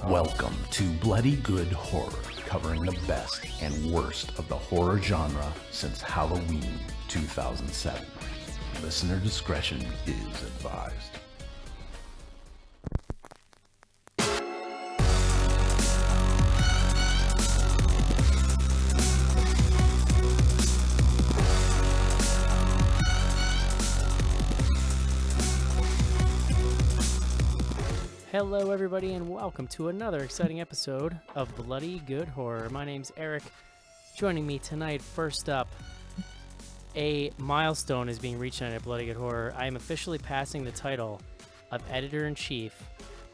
Welcome to Bloody Good Horror, covering the best and worst of the horror genre since Halloween 2007. Listener discretion is advised. Hello everybody and welcome to another exciting episode of Bloody Good Horror. My name's Eric. Joining me tonight, first up, a milestone is being reached tonight at Bloody Good Horror. I am officially passing the title of Editor-in-Chief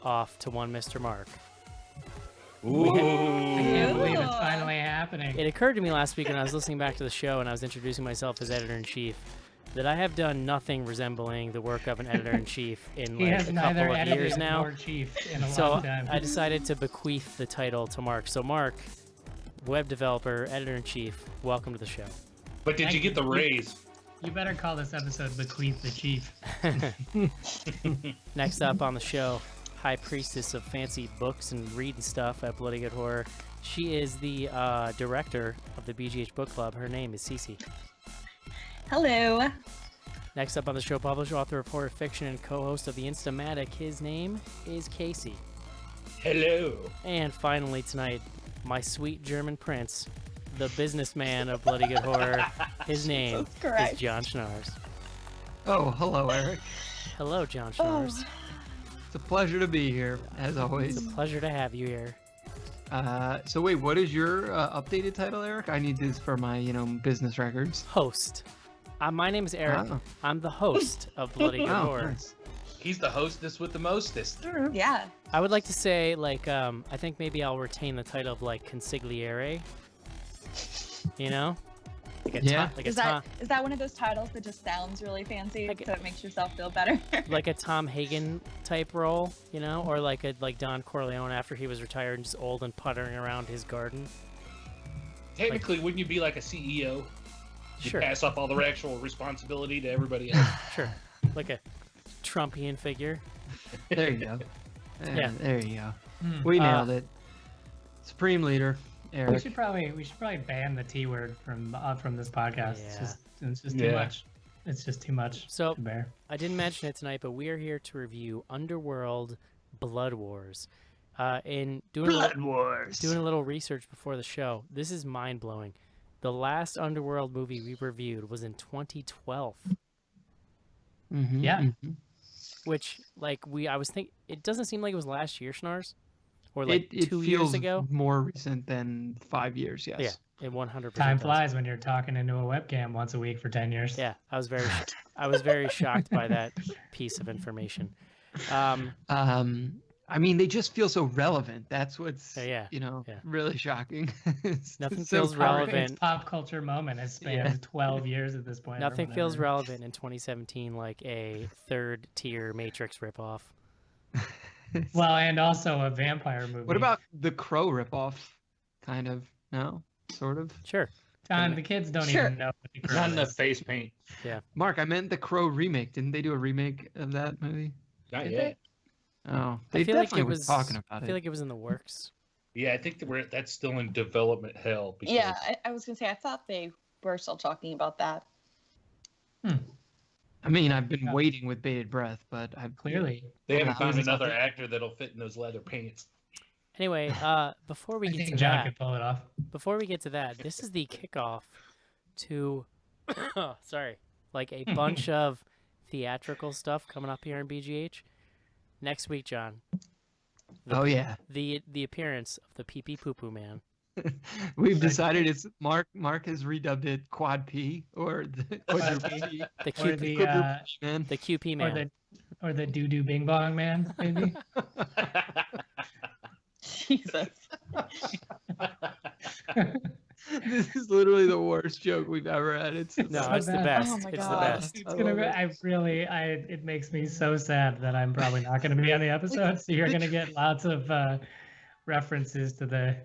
off to one Mr. Mark. Ooh. I can't believe it's finally happening. It occurred to me last week when I was listening back to the show and I was introducing myself as Editor-in-Chief that I have done nothing resembling the work of an editor-in-chief in like a couple of years now. Chief in a So long time. I decided to bequeath the title to Mark. So Mark, web developer, editor-in-chief, welcome to the show. But did you get the raise? You better call this episode Bequeath the Chief. Next up on the show, high priestess of fancy books and reading stuff at Bloody Good Horror. She is the director of the BGH book club. Her name is Cece. Hello. Next up on the show, publisher, author of horror fiction, and co-host of the Instamatic. His name is Casey. Hello. And finally tonight, my sweet German prince, the businessman of Bloody Good Horror. His name is John Schnars. Oh, hello, Eric. Hello, John Schnars. It's a pleasure to be here, as always. It's a pleasure to have you here. So wait, what is your updated title, Eric? I need this for my, business records. Host. My name is Eric. Oh. I'm the host of Bloody Good Horror. Nice. He's the hostess with the mostest. Yeah. I would like to say, I think maybe I'll retain the title of, consigliere. You know? Yeah. Is that one of those titles that just sounds really fancy, so it makes yourself feel better? Like a Tom Hagen type role, or like Don Corleone after he was retired and just old and puttering around his garden. Technically, wouldn't you be like a CEO? You Sure. pass off all the actual responsibility to everybody else. Sure. Like a Trumpian figure. There you go. Yeah. There you go. We nailed it. Supreme leader, Eric. We should probably ban the T word from this podcast. Yeah. It's just too much. It's just too much So, to bear. I didn't mention it tonight, but we are here to review Underworld Blood Wars. In doing doing a little research before the show, this is mind-blowing. The last Underworld movie we reviewed was in 2012. Mm-hmm, Yeah. mm-hmm. Which, I was thinking, it doesn't seem like it was last year, Schnars? Or It 2 feels years ago? more recent than 5 years, yes. Yeah, it 100% Time does. flies when you're talking into a webcam once a week for 10 years. Yeah, I was very shocked by that piece of information. They just feel so relevant. That's what's, Yeah. really shocking. Nothing So feels current. relevant. Its pop culture moment has spanned 12 years at this point. or Nothing feels whatever. relevant in 2017 like a third-tier Matrix ripoff. Well, and also a vampire movie. What about the Crow ripoff? Kind of, no? Sort of? Sure. John? The kids don't Sure. even know what the Crow Not enough is. face paint. Mark, I meant the Crow remake. Didn't they do a remake of that movie? Not Did yet. Oh, I they feel like definitely it were was talking about I it. feel like it was in the works. Yeah, I think that's still in development hell. Because Yeah, I was going to say, I thought they were still talking about that. I mean, I've been waiting with bated breath, but I've Clearly. they haven't Yeah. found another actor that'll fit in those leather pants. Anyway, before we I get think to John that, could pull it off. this is the kickoff to a bunch of theatrical stuff coming up here in BGH. Next week, John. Oh yeah, The appearance of the Pee Pee Poo Poo Man. we've decided it's Mark. Mark has redubbed it Quad P or the quadruple P. The Or QP, the, Quadruple P, man. the QP Man. or the doo doo bing bong man, maybe. Jesus. This is literally the worst joke we've ever had. It's No, so it's the bad. best. Oh my It's the God. best. It's gonna be. It makes me so sad that I'm probably not gonna be on the episode. So you're gonna get lots of references to the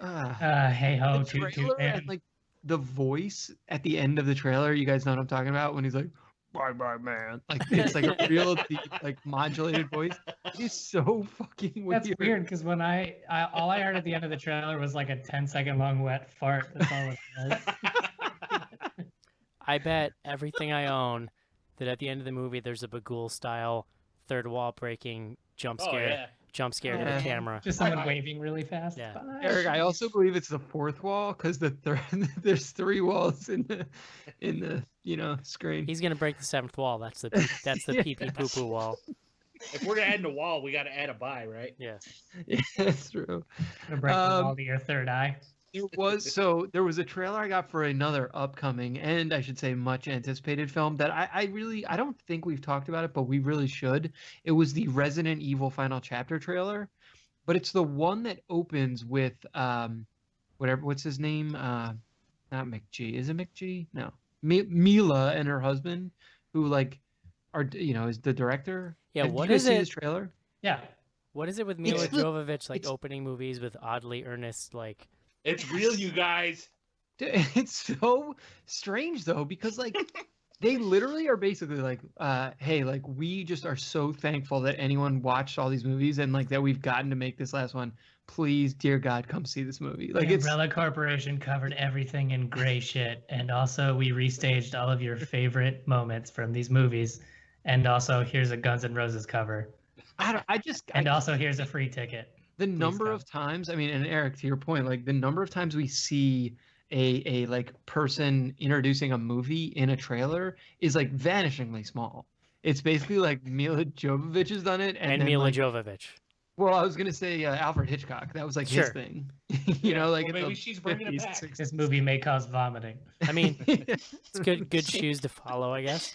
hey ho the toot trailer toot man. and like the voice at the end of the trailer. You guys know what I'm talking about when he's like, bye bye man. Like it's like a real deep, like modulated voice. It's so fucking weird. That's weird because when I all I heard at the end of the trailer was like a 10-second long wet fart. That's all it was. I bet everything I own that at the end of the movie there's a Bagul style third wall breaking jump scare to the Yeah. camera. Just someone waving really fast. Yeah. Bye. Eric, I also believe it's the fourth wall because there's 3 walls in the screen. He's gonna break the 7th wall. That's the pee pee poo poo wall. If we're adding a wall, we got to add a bye, right? Yeah. Yeah, that's true. Gonna break the wall to your third eye. There was a trailer I got for another upcoming and I should say much anticipated film that I don't think we've talked about it, but we really should. It was the Resident Evil Final Chapter trailer, but it's the one that opens with what's his name? Not McG. Is it McG? No. Mila and her husband, who is the director. Yeah, Did what you guys is see it? this trailer? Yeah. What is it with Mila Jovovich it's- opening movies with oddly earnest like? It's real, you guys. It's so strange though, because they literally are basically like, hey, we just are so thankful that anyone watched all these movies and that we've gotten to make this last one. Please, dear God, come see this movie. The Umbrella Corporation covered everything in gray shit, and also we restaged all of your favorite moments from these movies, and also here's a Guns N' Roses cover. Also here's a free ticket. The number of times, and Eric, to your point, the number of times we see a person introducing a movie in a trailer is vanishingly small. It's basically Mila Jovovich has done it, and Mila Jovovich. Well, I was gonna say Alfred Hitchcock. That was his thing. Maybe she's bringing it back. This movie may cause vomiting. It's good shoes to follow, I guess.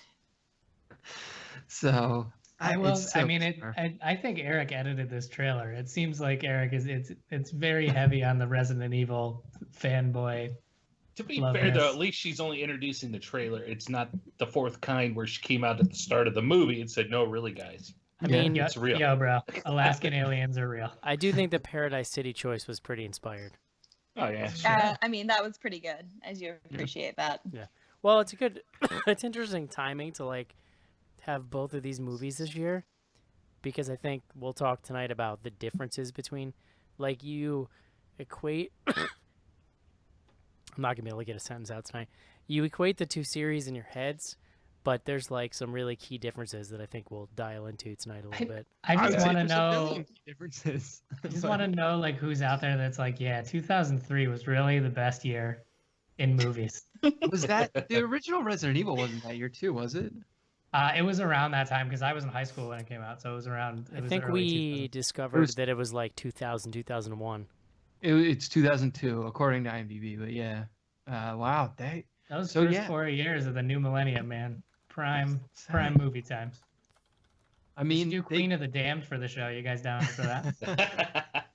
So I think Eric edited this trailer. It seems like Eric it's very heavy on the Resident Evil fanboy. To be fair, though, at least she's only introducing the trailer. It's not the fourth kind where she came out at the start of the movie and said, "No, really, guys." It's real. Yo, bro, Alaskan aliens are real. I do think the Paradise City choice was pretty inspired. Oh yeah. Sure. That was pretty good. I do appreciate that. Yeah. Well, it's interesting timing to have both of these movies this year, because I think we'll talk tonight about the differences between you equate. I'm not gonna be able to get a sentence out tonight. You equate the two series in your heads, but there's some really key differences that I think we'll dial into tonight a little bit. I just want to know differences. I just want to know who's out there that's 2003 was really the best year in movies. Was that the original Resident Evil? Wasn't that year too? Was it? It was around that time because I was in high school when it came out, so it was around. I think we discovered that it was 2000, 2001. It's 2002 according to IMDb, but yeah. Wow, those first 4 years of the new millennium, man. Prime movie times. Do Queen of the Damned for the show. You guys down for that?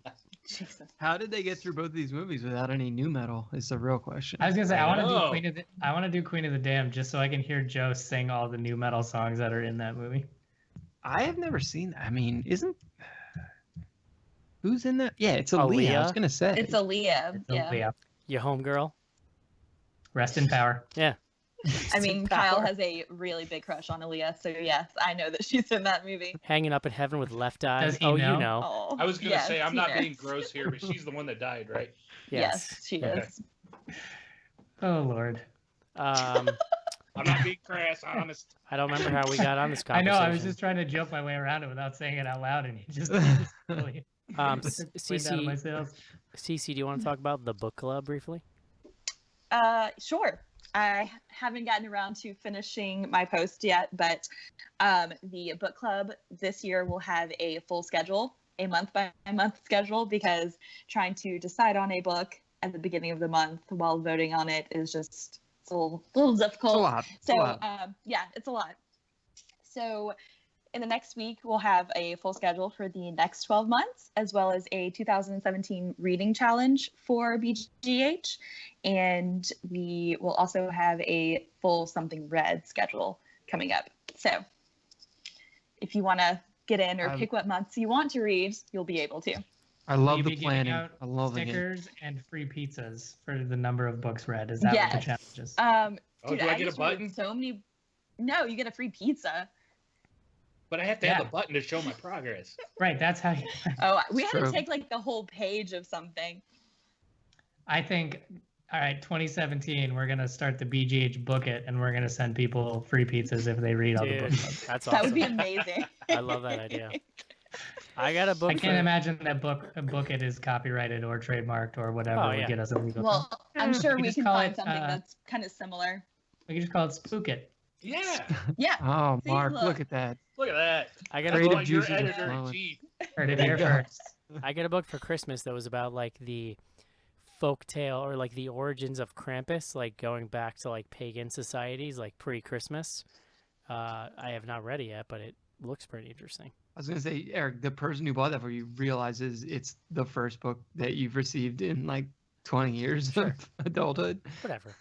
Jesus. How did they get through both of these movies without any new metal? Is the real question. I was gonna say I want to do Queen of the Damned just so I can hear Joe sing all the new metal songs that are in that movie. I have never seen that. Who's in that? Yeah, it's Aaliyah. I was gonna say it's Aaliyah. Aaliyah. Your homegirl. Rest in power. Yeah. Kyle has a really big crush on Aaliyah, so yes, I know that she's in that movie. Hanging up in heaven with left eye. Does he know? You know. Oh, I was gonna say I'm not being gross here, but she's the one that died, right? Yes, she is. Oh Lord. I'm not being crass, honest. I don't remember how we got on this I conversation. know. I was just trying to joke my way around it without saying it out loud, and you just. Cece, do you want to talk about the book club briefly? Sure. I haven't gotten around to finishing my post yet, but the book club this year will have a full schedule, a month-by-month schedule, because trying to decide on a book at the beginning of the month while voting on it is just a little difficult. It's a lot. It's a lot. So in the next week, we'll have a full schedule for the next 12 months, as well as a 2017 reading challenge for BGH. And we will also have a full something read schedule coming up. So if you want to get in or pick what months you want to read, you'll be able to. I love the planning. I love stickers and free pizzas for the number of books read. Is that what the challenge is? Dude, do I get a button? So many. No, you get a free pizza. But I have to have the button to show my progress. Right, that's how you... Oh, we had to take like the whole page of something. I think, all right, 2017, we're going to start the BGH Book It, and we're going to send people free pizzas if they read all the book clubs. That's awesome. That would be amazing. I love that idea. I got a book. I can't imagine that Book It is copyrighted or trademarked or whatever would get us a legal. Well, I'm sure we can find it, something that's kind of similar. We can just call it Spook It. Yeah. Yeah. Oh, See, Mark, look at that. Look at that. I got Creative a book. juices Your are editor in flowing. chief. Heard it here first. I got a book for Christmas that was about like the folk tale or like the origins of Krampus, like going back to like pagan societies, like pre-Christmas. I have not read it yet, but it looks pretty interesting. I was gonna say, Eric, the person who bought that for you realizes it's the first book that you've received in like 20 years of adulthood. Whatever.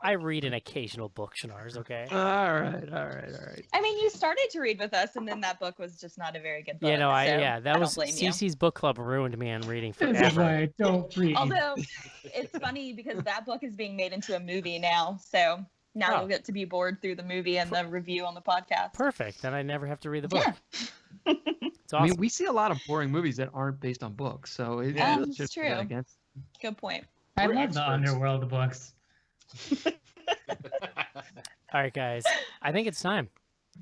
I read an occasional book, Shanars, okay? All right. I mean, you started to read with us, and then that book was just not a very good book. Yeah, no, that was blame you. Cece's book club ruined me on reading This is why forever. I don't read. Although, it's funny because that book is being made into a movie now, so now you'll get to be bored through the movie and the review on the podcast. Perfect. Then I never have to read the book. Yeah. It's awesome. I mean, we see a lot of boring movies that aren't based on books, so it's It's just true. against. Good point. I We're love experts. the Underworld books. All right, guys. I think it's time.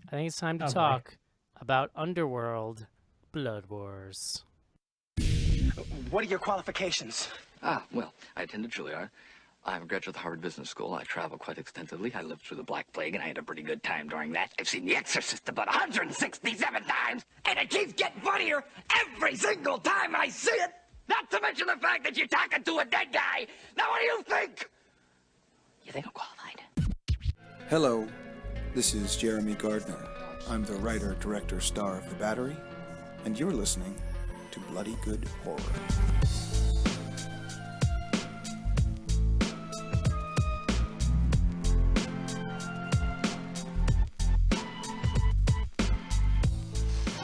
I think it's time to Oh, boy. talk about Underworld Blood Wars. What are your qualifications? Well, I attended Juilliard. I'm a graduate of the Harvard Business School. I travel quite extensively. I lived through the Black Plague, and I had a pretty good time during that. I've seen The Exorcist about 167 times, and it keeps getting funnier every single time I see it. Not to mention the fact that you're talking to a dead guy. Now, what do you think? You think I'm qualified? Hello, this is Jeremy Gardner. I'm the writer, director, star of The Battery, and you're listening to Bloody Good Horror.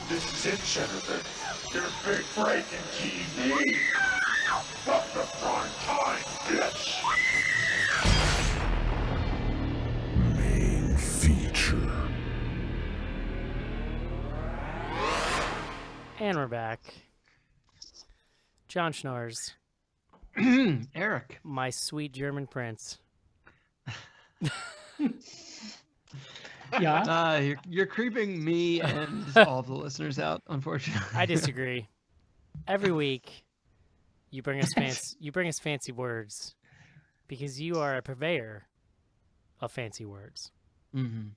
This is it, Jennifer. Your big break in TV. Up the front time, bitch. Main feature. And we're back. John Schnars, Eric. my sweet German prince. Yeah. You're creeping me and all the listeners out, unfortunately. I disagree. Every week, you bring us fancy words because you are a purveyor of fancy words. Mm-hmm.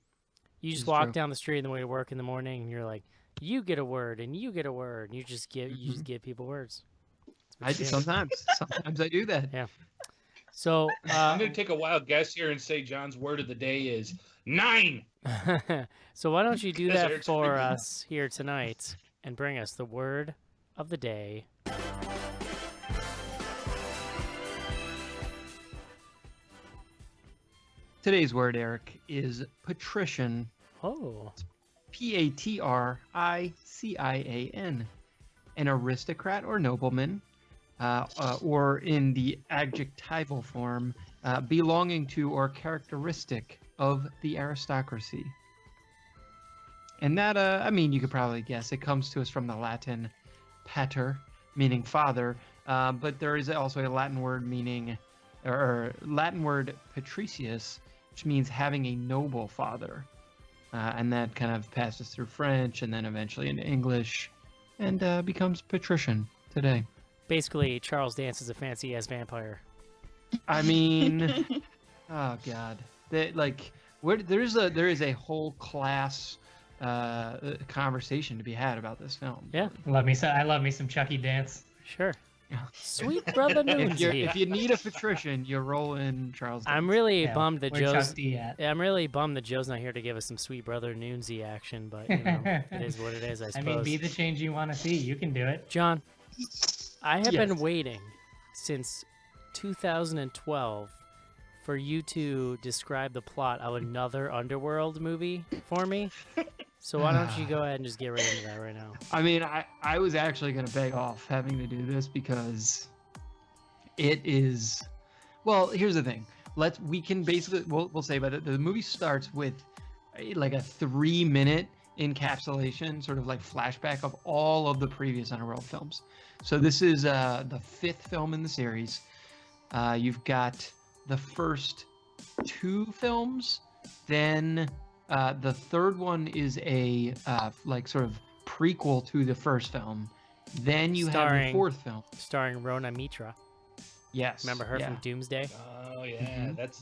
You just It's walk true. down the street on the way to work in the morning, and you're like, "You get a word, and you get a word." And you just give people words. I do sometimes. Sometimes I do that. Yeah. So I'm going to take a wild guess here and say John's word of the day is 9. so why don't you do Because that Eric's for creepy. us here tonight and bring us the word of the day. Today's word, Eric, is patrician. Oh. Patrician. An aristocrat or nobleman, or in the adjectival form, belonging to or characteristic of the aristocracy. And that, I mean, you could probably guess, it comes to us from the Latin pater, meaning father, but there is also a Latin word meaning, or Latin word patricius, which means having a noble father. And that kind of passes through French and then eventually into English and becomes patrician today. Basically, Charles Dance is a fancy-ass vampire. I mean, oh God, there is a whole class conversation to be had about this film. Yeah. I love me some Chucky Dance. Sure. Sweet brother Noonsy. If you need a patrician, you roll in Charles Dance. I'm really bummed that Where's Joe's. Chuck D at? I'm really bummed that Joe's not here to give us some sweet brother Noonsy action, but you know, it is what it is, I suppose. I mean, be the change you want to see. You can do it. John, I have Yes. been waiting since 2012 for you to describe the plot of another Underworld movie for me. So why don't you go ahead and just get right into that right now? I mean, I was actually going to beg off having to do this because it is... Well, here's the thing. we can basically we'll say, but the movie starts with like a 3-minute encapsulation, sort of like flashback of all of the previous Underworld films. So this is the 5th film in the series. You've got the first 2 films, then the 3rd one is a like sort of prequel to the first film. Then you have the 4th film starring Rona Mitra. Yes, remember her from Doomsday? Oh yeah, that's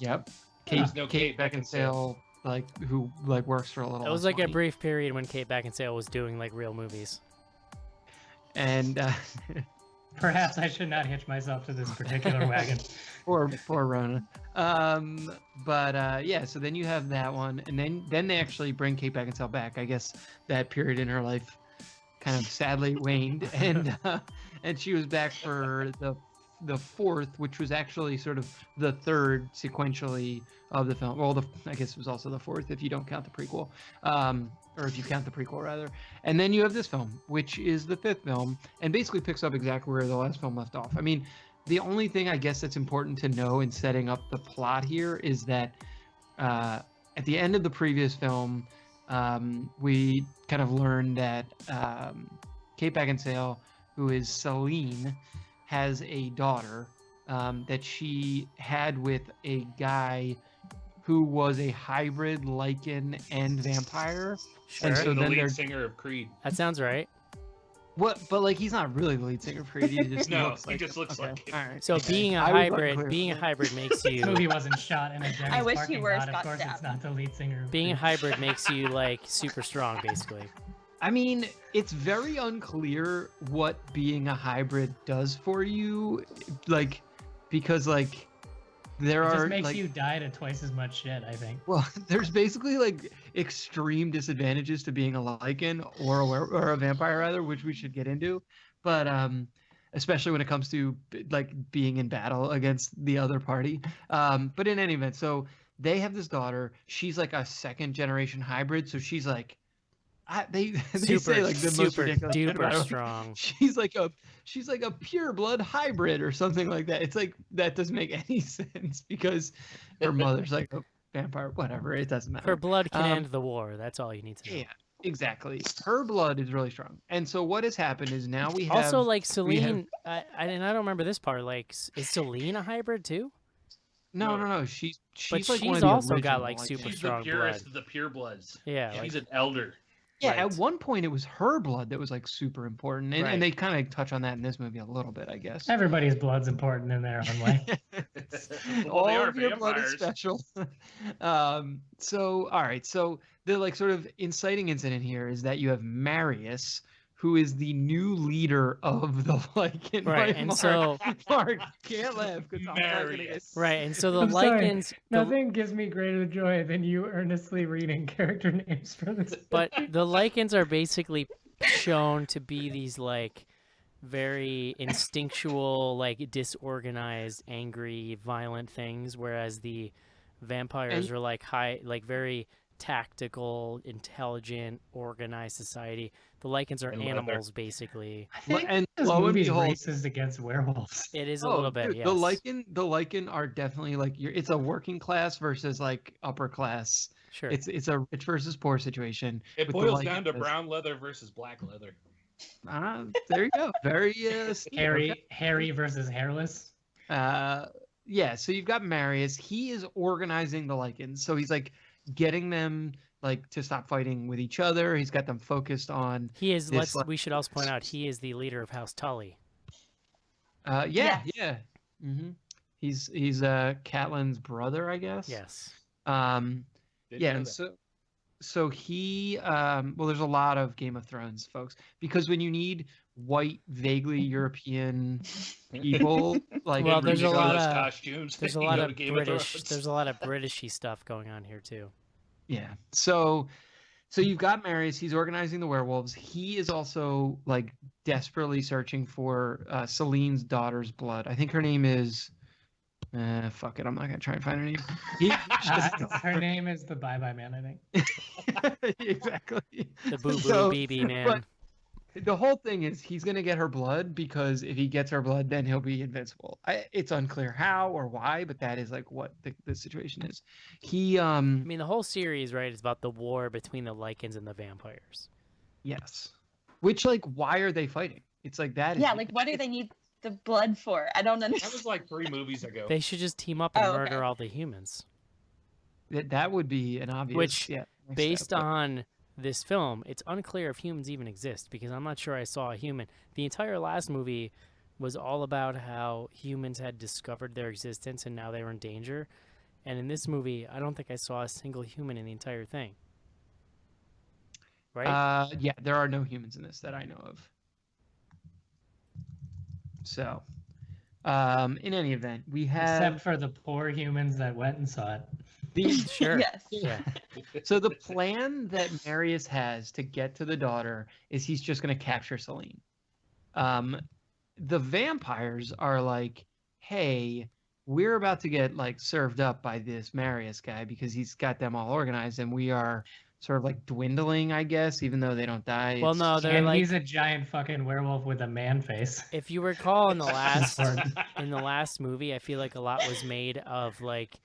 Kate Beckinsale, like who like works for a little. It was like a brief period when Kate Beckinsale was doing like real movies. And perhaps I should not hitch myself to this particular wagon. Poor Rona. Yeah, so then you have that one, and then they actually bring Kate Beckinsale back. I guess that period in her life kind of sadly waned, and she was back for the 4th, which was actually sort of the 3rd sequentially of the film. Well, I guess it was also the 4th if you don't count the prequel, or if you count the prequel rather. And then you have this film, which is the 5th film, and basically picks up exactly where the last film left off. I mean, the only thing I guess that's important to know in setting up the plot here is that at the end of the previous film, we kind of learned that Kate Beckinsale, who is Celine, has a daughter that she had with a guy who was a hybrid lichen and vampire. Sure. And so the then lead singer of Creed. That sounds right. What? But like, he's not really the lead singer of Creed. He just looks he like just looks like it. All right. So being a hybrid makes you. Movie wasn't shot in a Denny's I wish he parking were lot. Of Scott course, Stapp. it's not the lead singer. Being a hybrid makes you like super strong, basically. I mean, it's very unclear what being a hybrid does for you, like, because like there it are just makes like, you die to twice as much shit, I think. Well, there's basically like extreme disadvantages to being a lichen or a vampire rather, which we should get into, but especially when it comes to like being in battle against the other party. But in any event, so they have this daughter. She's like a 2nd generation hybrid, so she's like. They say like the most ridiculous duper strong. She's like a pure blood hybrid or something like that. It's like that doesn't make any sense because her mother's like a vampire. Whatever, it doesn't matter. Her blood can end the war. That's all you need to know. Yeah, exactly. Her blood is really strong. And so what has happened is now we have also like Celine. I don't remember this part. Like, is Celine a hybrid too? No. She's but like she's one of the also original, got like super She's strong the purest blood. of the purebloods. Yeah, she's like, an elder. Yeah, right. At one point it was her blood that was like super important, and, Right. and they kind of touch on that in this movie a little bit, I guess. Everybody's blood's important in their own way. All they are of your blood is vampires. special. So all right, so the like sort of inciting incident here is that you have Marius, who is the new leader of the Lycan. Right, and so Mark can't laugh because I'm not gonna get Marius. right, and so the I'm sorry. Lycans. Nothing gives me greater joy than you earnestly reading character names for this. But the Lycans are basically shown to be these like very instinctual, like disorganized, angry, violent things, whereas the vampires are like very tactical, intelligent, organized society. The Lycans are And animals, basically. I think and this lo and movie's behold- racist against werewolves. It is a little bit, dude, yes. The Lycan are definitely like it's a working class versus like upper class. Sure. It's a rich versus poor situation. It with the boils Lycan down to as- brown leather versus black leather. There you go. Very Hairy versus hairless. Yeah, so you've got Marius. He is organizing the Lycans. So he's like getting them like to stop fighting with each other. He's got them focused on He is. this, We should also point out he is the leader of House Tully. Yeah. Mm-hmm. He's Catelyn's brother, I guess. Yes. Didn't Yeah, know and that. so he well, there's a lot of Game of Thrones folks because when you need white, vaguely European people, like Well, there's a lot ridiculous of costumes. There's a you lot go of to Game British. Thrones. There's a lot of Britishy stuff going on here too. yeah. So you've got Marius. He's organizing the werewolves. He is also like desperately searching for Celine's daughter's blood. I think her name is. Fuck it. I'm not gonna try and find her name. Her name is the Bye Bye Man, I think. Exactly. The Boo Boo So, BB man. The whole thing is he's gonna get her blood because if he gets her blood, then he'll be invincible. It's unclear how or why, but that is like what the situation is. I mean, the whole series, right, is about the war between the Lycans and the vampires. Yes. Which, like, why are they fighting? It's like that. Yeah, like what do they need the blood for? I don't understand. That was like 3 movies ago. They should just team up and murder all the humans. That would be an obvious. Which, next based step, on this film, it's unclear if humans even exist because I'm not sure I saw a human. The entire last movie was all about how humans had discovered their existence and now they were in danger. And in this movie, I don't think I saw a single human in the entire thing. Right? Yeah, there are no humans in this that I know of. So, in any event, we have except for the poor humans that went and saw it. Sure. Yes. Yeah. So the plan that Marius has to get to the daughter is he's just going to capture Celine. The vampires are like, hey, we're about to get like served up by this Marius guy because he's got them all organized, and we are sort of like dwindling, I guess, even though they don't die. Well, no, they're And like, he's a giant fucking werewolf with a man face. if you recall in the last movie, I feel like a lot was made of like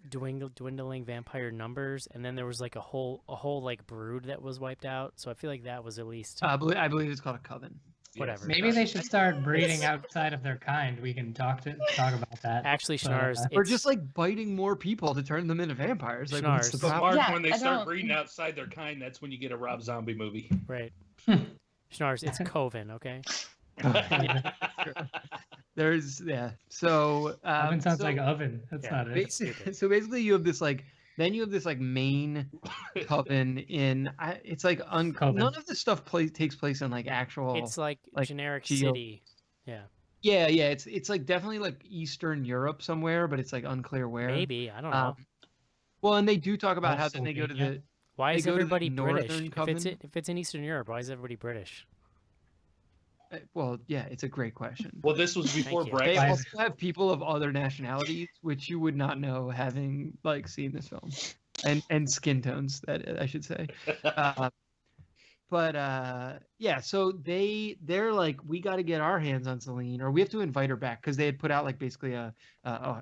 dwindling vampire numbers, and then there was like a whole like brood that was wiped out. So I feel like that was at least I believe it's called a coven. Whatever. Maybe they should start breeding outside of their kind. We can talk about that. Actually, Schnars, Or just like biting more people to turn them into vampires. Like, what's the Schnars. But problem? Mark, Yeah, when they I start don't- breeding outside their kind, that's when you get a Rob Zombie movie. Right. Schnars, it's coven, okay? There's So Oven sounds so like oven. That's Yeah, not it. so basically, you have this like main coven in. It's like Coven. none of this stuff takes place in like actual. It's like generic geo- city. Yeah. Yeah. It's like definitely like Eastern Europe somewhere, but it's like unclear where. Maybe. I don't know. Well, and they do talk about how then they go to Pennsylvania. the. Why they is go to the everybody British? Northern If Coven? it's in Eastern Europe, why is everybody British? Well, yeah, it's a great question. Well, this was before Thank you. They Brexit. also have people of other nationalities, which you would not know having like seen this film, and skin tones that I should say. Yeah, so they're like, we got to get our hands on Celine, or we have to invite her back because they had put out like basically a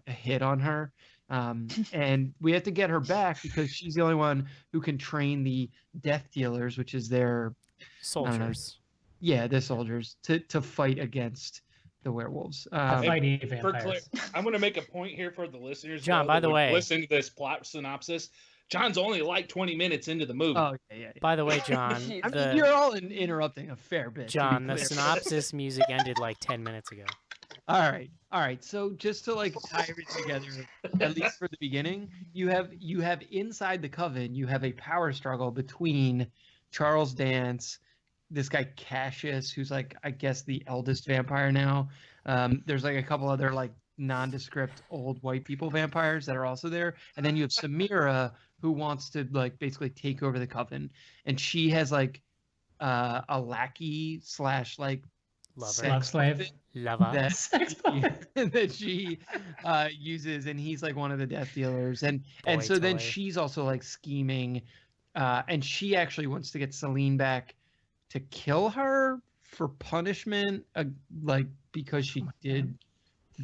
hit on her, and we have to get her back because she's the only one who can train the death dealers, which is their Soldiers. yeah, the soldiers to fight against the werewolves. Fighting For vampires. I'm going to make a point here for the listeners. John, though, by that the would way- listen to this plot synopsis. John's only like 20 minutes into the movie. Oh yeah. By the way, John, I mean, you're all interrupting a fair bit. to be John, the clear. synopsis music ended like 10 minutes ago. All right. So just to like tie everything together, at least for the beginning, you have inside the coven, you have a power struggle between Charles Dance, this guy Cassius, who's like I guess the eldest vampire now. There's like a couple other like nondescript old white people vampires that are also there, and then you have Samira, who wants to like basically take over the coven, and she has like a lackey / like Lover. Love slave. Lover. that she uses, and he's like one of the death dealers, and Boy so then toy. she's also like scheming, and she actually wants to get Celine back to kill her for punishment, like because she did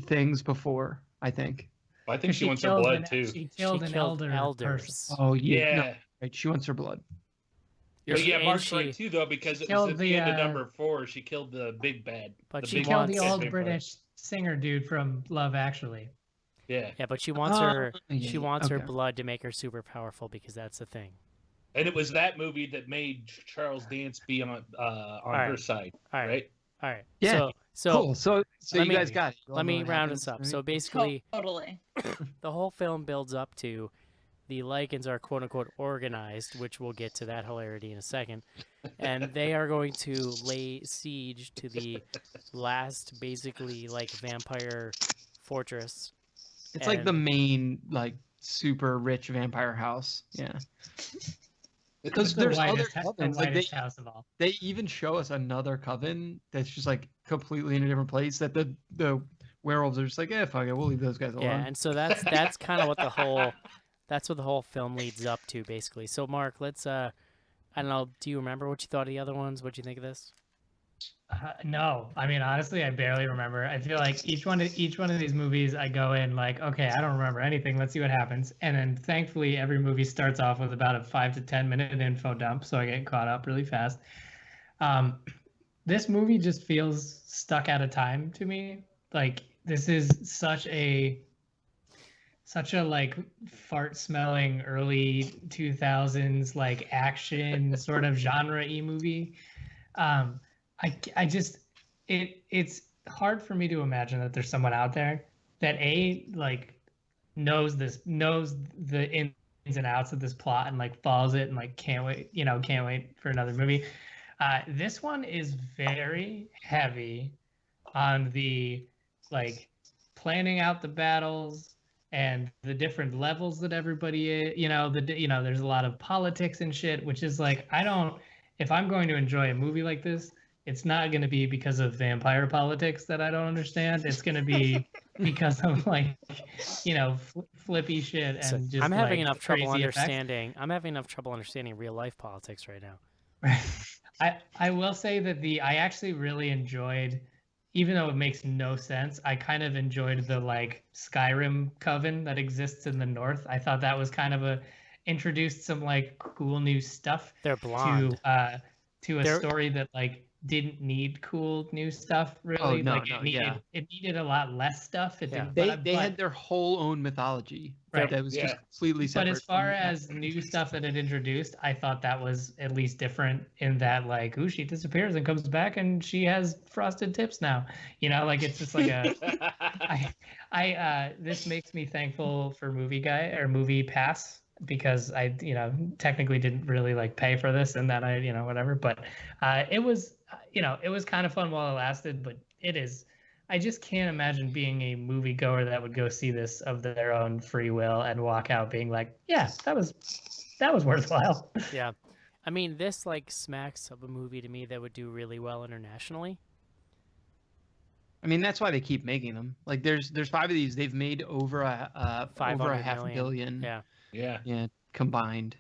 things before, I think. I think she wants her killed blood too. She killed an elder elders. person. Oh yeah, Yeah. no, right. She wants her blood. But yeah, And Mark's right too, though, because it was killed at the end of the, number 4. She killed the big bad. But the she big Killed wants- the bad old vampire. British singer dude from Love Actually. Yeah, Yeah, but she wants Oh, her. yeah, She wants her okay. blood to make her super powerful because that's the thing. and it was that movie that made Charles Dance be on her right. side, All right. right? All right. Yeah. So Cool. So let you me- guys got it. You all let know me what round happens, this up. right? So basically, Totally. the whole film builds up to the Lycans are quote unquote organized, which we'll get to that hilarity in a second. And they are going to lay siege to the last basically like vampire fortress. It's like the and- main like super rich vampire house. Yeah. Because The there's other whitest, the covens. Like whitest house of all. they even show us another coven that's just like completely in a different place that the werewolves are just like, fuck it, we'll leave those guys alone. Yeah, and so that's kind of what the whole film leads up to basically. So Mark, let's I I don't know. Do you remember what you thought of the other ones? What'd you think of this? No, I mean honestly, I barely remember. I feel like each one of these movies, I go in like, okay, I don't remember anything. Let's see what happens. And then thankfully, every movie starts off with about a 5 to 10 minute info dump, so I get caught up really fast. This movie just feels stuck out of time to me. Like this is such a like fart smelling early 2000s like action sort of genre-y movie. I just it's hard for me to imagine that there's someone out there that like knows the ins and outs of this plot and like follows it and like can't wait for another movie. This one is very heavy on the like planning out the battles and the different levels that everybody is, there's a lot of politics and shit, which is like, if I'm going to enjoy a movie like this, it's not going to be because of vampire politics that I don't understand. It's going to be because of like, flippy shit and just I'm having like, enough trouble understanding. Effects. I'm having enough trouble understanding real life politics right now. I will say that I actually really enjoyed, even though it makes no sense, I kind of enjoyed the like Skyrim coven that exists in the north. I thought that was kind of introduced some like cool new stuff. They're blonde. To a story that like didn't need cool new stuff really. Oh no, it needed a lot less stuff. They had their whole own mythology. Right. That was just completely separate. But as far as new stuff that it introduced, I thought that was at least different in that like, ooh, she disappears and comes back and she has frosted tips now. Like it's just like this makes me thankful for Movie Pass, because I technically didn't really like pay for this and that I whatever, but it was kind of fun while it lasted, but I just can't imagine being a moviegoer that would go see this of their own free will and walk out being like, yeah, that was worthwhile. Yeah. I mean, this like smacks of a movie to me that would do really well internationally. I mean, that's why they keep making them. Like there's 5 of these. They've made over a $500 million. Yeah. Combined.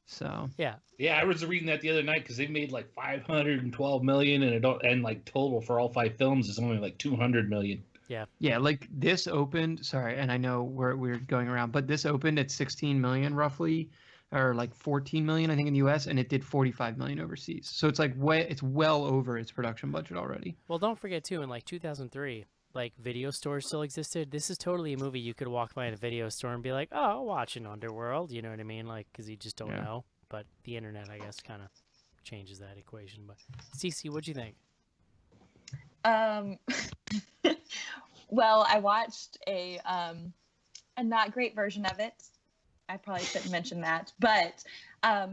So yeah, I was reading that the other night because they made like 512 million, and like total for all 5 films is only like 200 million. Yeah, like this opened. Sorry, and I know we're going around, but this opened at 16 million roughly, or like 14 million I think in the U.S., and it did 45 million overseas. So it's like it's well over its production budget already. Well, don't forget too, in like 2003. Like video stores still existed. This is totally a movie you could walk by in a video store and be like, "Oh, I'll watch an Underworld." You know what I mean? Like, because you just don't know. But the internet, I guess, kind of changes that equation. But Cece, what'd you think? Well, I watched a not great version of it. I probably shouldn't mention that, but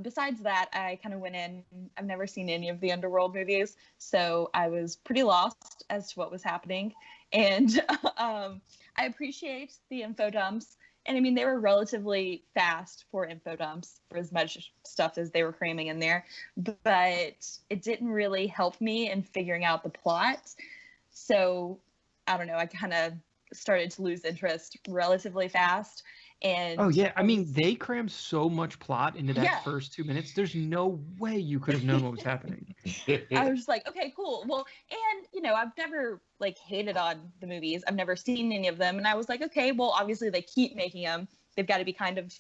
besides that, I kind of went in. I've never seen any of the Underworld movies, so I was pretty lost as to what was happening. And I appreciate the info dumps. And I mean, they were relatively fast for info dumps for as much stuff as they were cramming in there. But it didn't really help me in figuring out the plot. So I don't know, I kind of started to lose interest relatively fast. And oh yeah, I mean, they crammed so much plot into that first 2 minutes. There's no way you could have known what was happening. I was just like, okay, cool. Well, and I've never like hated on the movies. I've never seen any of them, and I was like, okay, well, obviously they keep making them. They've got to be kind of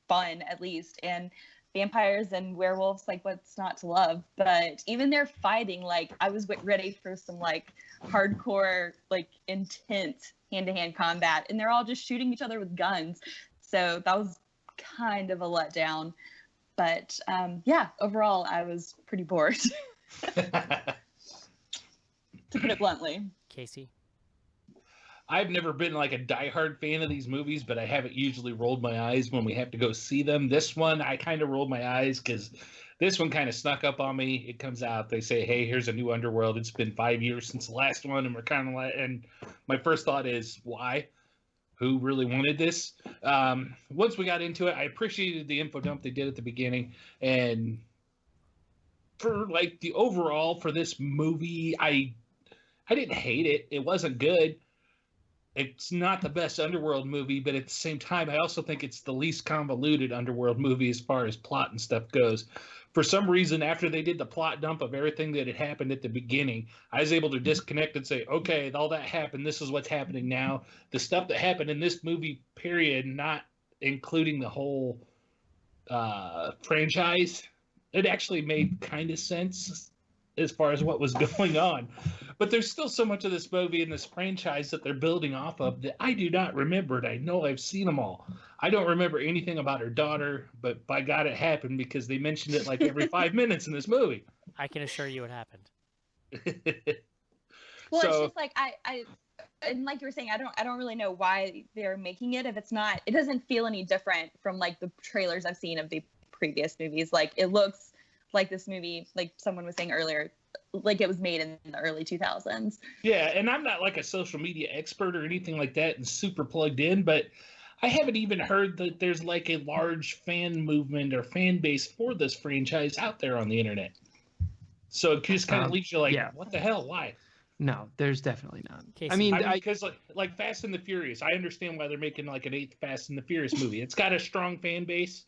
fun at least. And vampires and werewolves, like, what's not to love? But even their fighting, like, I was ready for some like hardcore, like intense hand-to-hand combat, and they're all just shooting each other with guns. So that was kind of a letdown. But overall, I was pretty bored, to put it bluntly. Casey? I've never been like a diehard fan of these movies, but I haven't usually rolled my eyes when we have to go see them. This one, I kind of rolled my eyes because this one kind of snuck up on me. It comes out, they say, hey, here's a new Underworld. It's been 5 years since the last one, and we're kind of like, and my first thought is, why? Who really wanted this? Once we got into it, I appreciated the info dump they did at the beginning. And for like the overall for this movie, I didn't hate it. It wasn't good. it's not the best Underworld movie, but at the same time, I also think it's the least convoluted Underworld movie as far as plot and stuff goes. For some reason, after they did the plot dump of everything that had happened at the beginning, I was able to disconnect and say, okay, all that happened. This is what's happening now. The stuff that happened in this movie, period, not including the whole franchise, it actually made kind of sense as far as what was going on. But there's still so much of this movie and this franchise that they're building off of that I do not remember, and I know I've seen them all. I don't remember anything about her daughter, but by God, it happened because they mentioned it like every 5 minutes in this movie. I can assure you it happened. Well, it's just like I and like you were saying, I don't really know why they're making it if it's not. It doesn't feel any different from like the trailers I've seen of the previous movies. Like it looks like this movie, like someone was saying earlier, like it was made in the early 2000s. Yeah, and I'm not like a social media expert or anything like that and super plugged in, but I haven't even heard that there's like a large fan movement or fan base for this franchise out there on the internet. So it just kind of leaves you like, what the hell? Why? No, there's definitely not. Casey. I mean, because like Fast and the Furious, I understand why they're making like an 8th Fast and the Furious movie. It's got a strong fan base.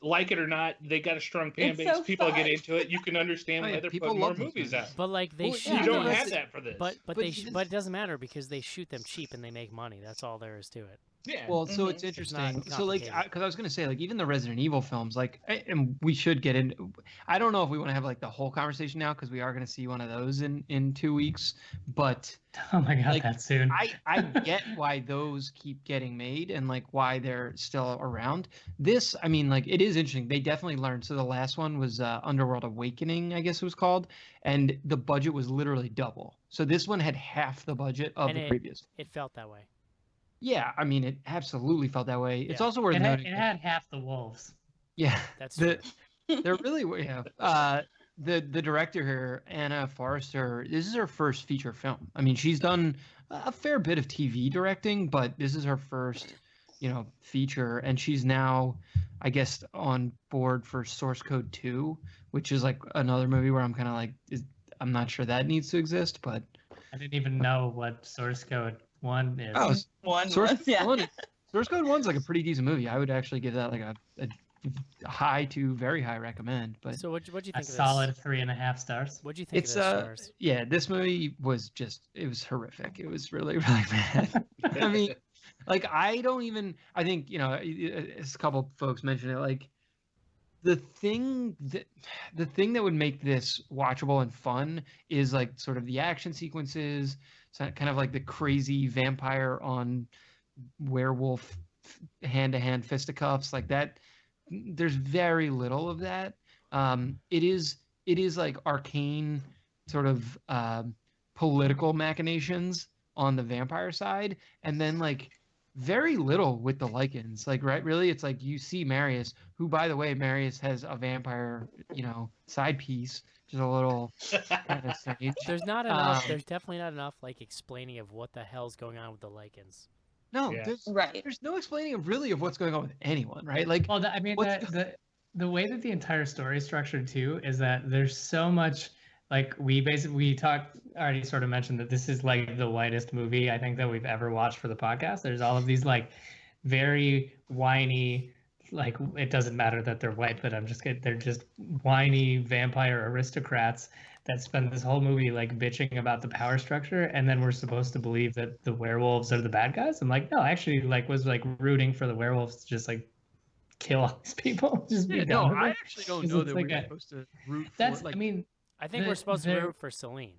Like it or not, they got a strong fan base. So people fun. get into it. You can understand why they're putting more movies out. But like they shoot. You don't them- have that for this. But it doesn't matter because they shoot them cheap and they make money. That's all there is to it. Yeah. Well, so it's interesting. So, like, because I was going to say, like, even the Resident Evil films, like, and we should get in. I don't know if we want to have like the whole conversation now because we are going to see one of those in 2 weeks. But oh my god, like, that soon. I get why those keep getting made and like why they're still around. This, I mean, like, it is interesting. They definitely learned. So the last one was Underworld Awakening, I guess it was called, and the budget was literally double. So this one had half the budget of the previous. It felt that way. Yeah, I mean, it absolutely felt that way. It's also worth noting. It had half the wolves. Yeah, that's they're really the director here, Anna Forrester. This is her first feature film. I mean, she's done a fair bit of TV directing, but this is her first, feature, and she's now, I guess, on board for Source Code 2, which is like another movie where I'm kind of like, I'm not sure that needs to exist, but I didn't even know what Source Code 1 is. Oh, Source Code 1's like a pretty decent movie. I would actually give that like a high to very high recommend. But so what'd you think of this? A solid 3.5 stars. What'd you think of this, stars? Yeah, this movie was it was horrific. It was really, really bad. I mean, like, I think, as a couple folks mentioned it, like, the thing that would make this watchable and fun is like sort of the action sequences, kind of like the crazy vampire on werewolf hand-to-hand fisticuffs like that. There's very little of that. It is like arcane sort of political machinations on the vampire side, and then like very little with the Lycans. Like, right, really, it's like you see Marius, who, by the way, Marius has a vampire, side piece, just a little kind of stage. There's not enough. There's definitely not enough like explaining of what the hell's going on with the Lycans. No, there's no explaining of what's going on with anyone, right? Like, well, I mean, the way that the entire story is structured too is that there's so much. Like, we already sort of mentioned that this is like the whitest movie I think that we've ever watched for the podcast. There's all of these like very whiny, like, it doesn't matter that they're white, but they're just whiny vampire aristocrats that spend this whole movie like bitching about the power structure, and then we're supposed to believe that the werewolves are the bad guys. I'm like, no, I actually was like rooting for the werewolves to just like kill all these people. Just be done with I it. actually don't know that we're supposed to root for. I mean, I think we're supposed to root for Celine.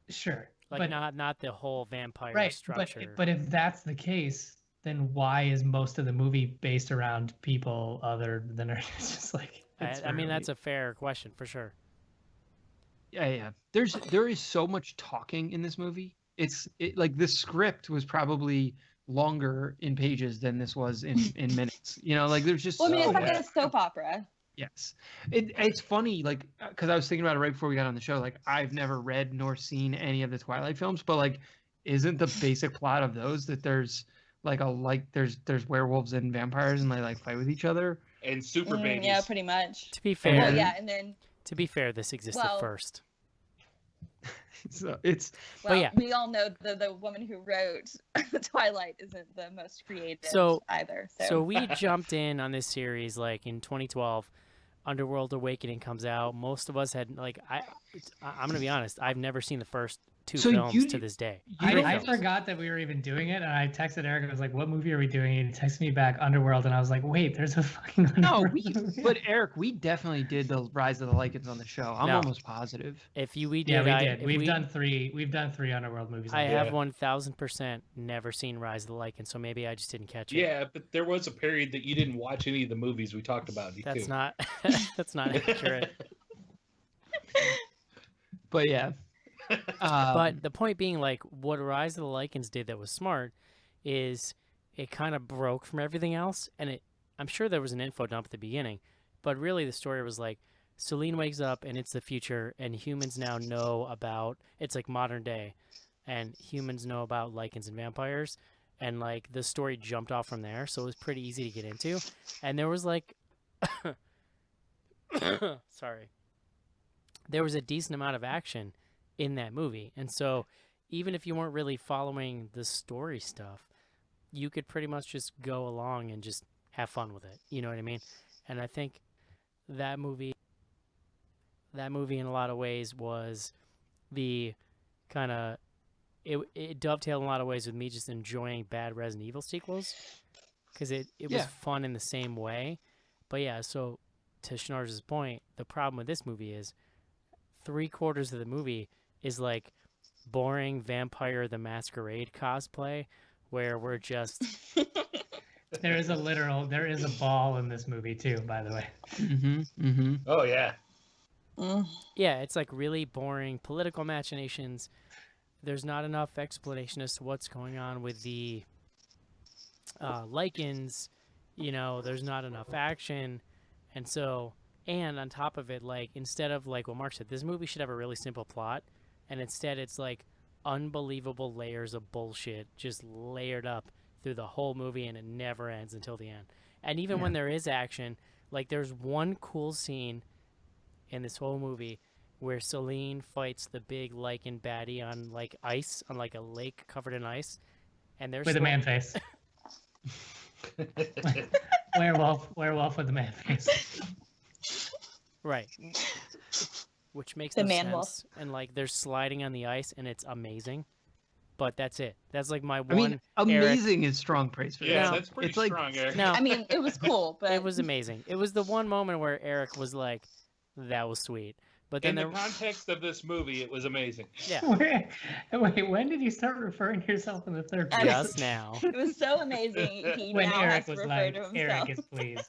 Sure. Like, but, not the whole vampire structure. But if that's the case, then why is most of the movie based around people other than her? It's just like, I mean, that's a fair question for sure. Yeah. There is so much talking in this movie. Like, the script was probably longer in pages than this was in minutes. Like, there's just. Well, I mean, it's like a soap opera. Yes. It's funny, like, because I was thinking about it right before we got on the show. Like, I've never read nor seen any of the Twilight films, but like, isn't the basic plot of those that there's there's werewolves and vampires and they like fight with each other and super babies? Yeah, pretty much. To be fair, and then to be fair, this existed first. So it's Well, yeah. we all know the woman who wrote Twilight isn't the most creative either. So we jumped in on this series like in 2012. Underworld Awakening comes out. Most of us had like I'm gonna be honest. I've never seen the first two films to this day. I forgot that we were even doing it, and I texted Eric. I was like, "What movie are we doing?" And he texted me back, "Underworld," and I was like, "Wait, there's a fucking Underworld movie." But Eric, we definitely did the Rise of the Lycans on the show. I'm almost positive. We did. Yeah, we did. We've done three Underworld movies. I have 1000% never seen Rise of the Lycans, so maybe I just didn't catch it. Yeah, but there was a period that you didn't watch any of the movies we talked about. That's not accurate. But yeah. But the point being, like, what Rise of the Lycans did that was smart is it kind of broke from everything else, and I'm sure there was an info dump at the beginning, but really the story was like Selene wakes up and it's the future, and humans now know about it's like modern day, and humans know about Lycans and vampires, and like the story jumped off from there, so it was pretty easy to get into, and there was like sorry, there was a decent amount of action in that movie, and so even if you weren't really following the story stuff, you could pretty much just go along and just have fun with it. You know what I mean? And I think that movie in a lot of ways was the kind of it dovetailed in a lot of ways with me just enjoying bad Resident Evil sequels, because it was fun in the same way. But yeah, so to Schnarrs' point, the problem with this movie is 3/4 of the movie is like boring Vampire the Masquerade cosplay, where we're just there is a ball in this movie too, by the way. Oh yeah. Yeah, it's like really boring political machinations. There's not enough explanation as to what's going on with the Lycans. You know, there's not enough action, and on top of it, like, instead of like what Mark said, this movie should have a really simple plot, and instead it's like unbelievable layers of bullshit just layered up through the whole movie, and it never ends until the end. And even when there is action, like, there's one cool scene in this whole movie where Selene fights the big Lycan baddie on like ice, on like a lake covered in ice, and there's with a man face. werewolf with the man face. Right. Which makes the no man sense. wolf. And like they're sliding on the ice, and it's amazing. But that's it. That's like my one. I mean, amazing is strong praise for that. Yeah, that's pretty strong, Eric. No, I mean, it was cool, but it was amazing. It was the one moment where Eric was like, "That was sweet." But then in the context of this movie, it was amazing. Yeah. Wait, when did you start referring to yourself in the third person? Just now. It was so amazing. He When now Eric has to was refer like, to himself. Eric is pleased.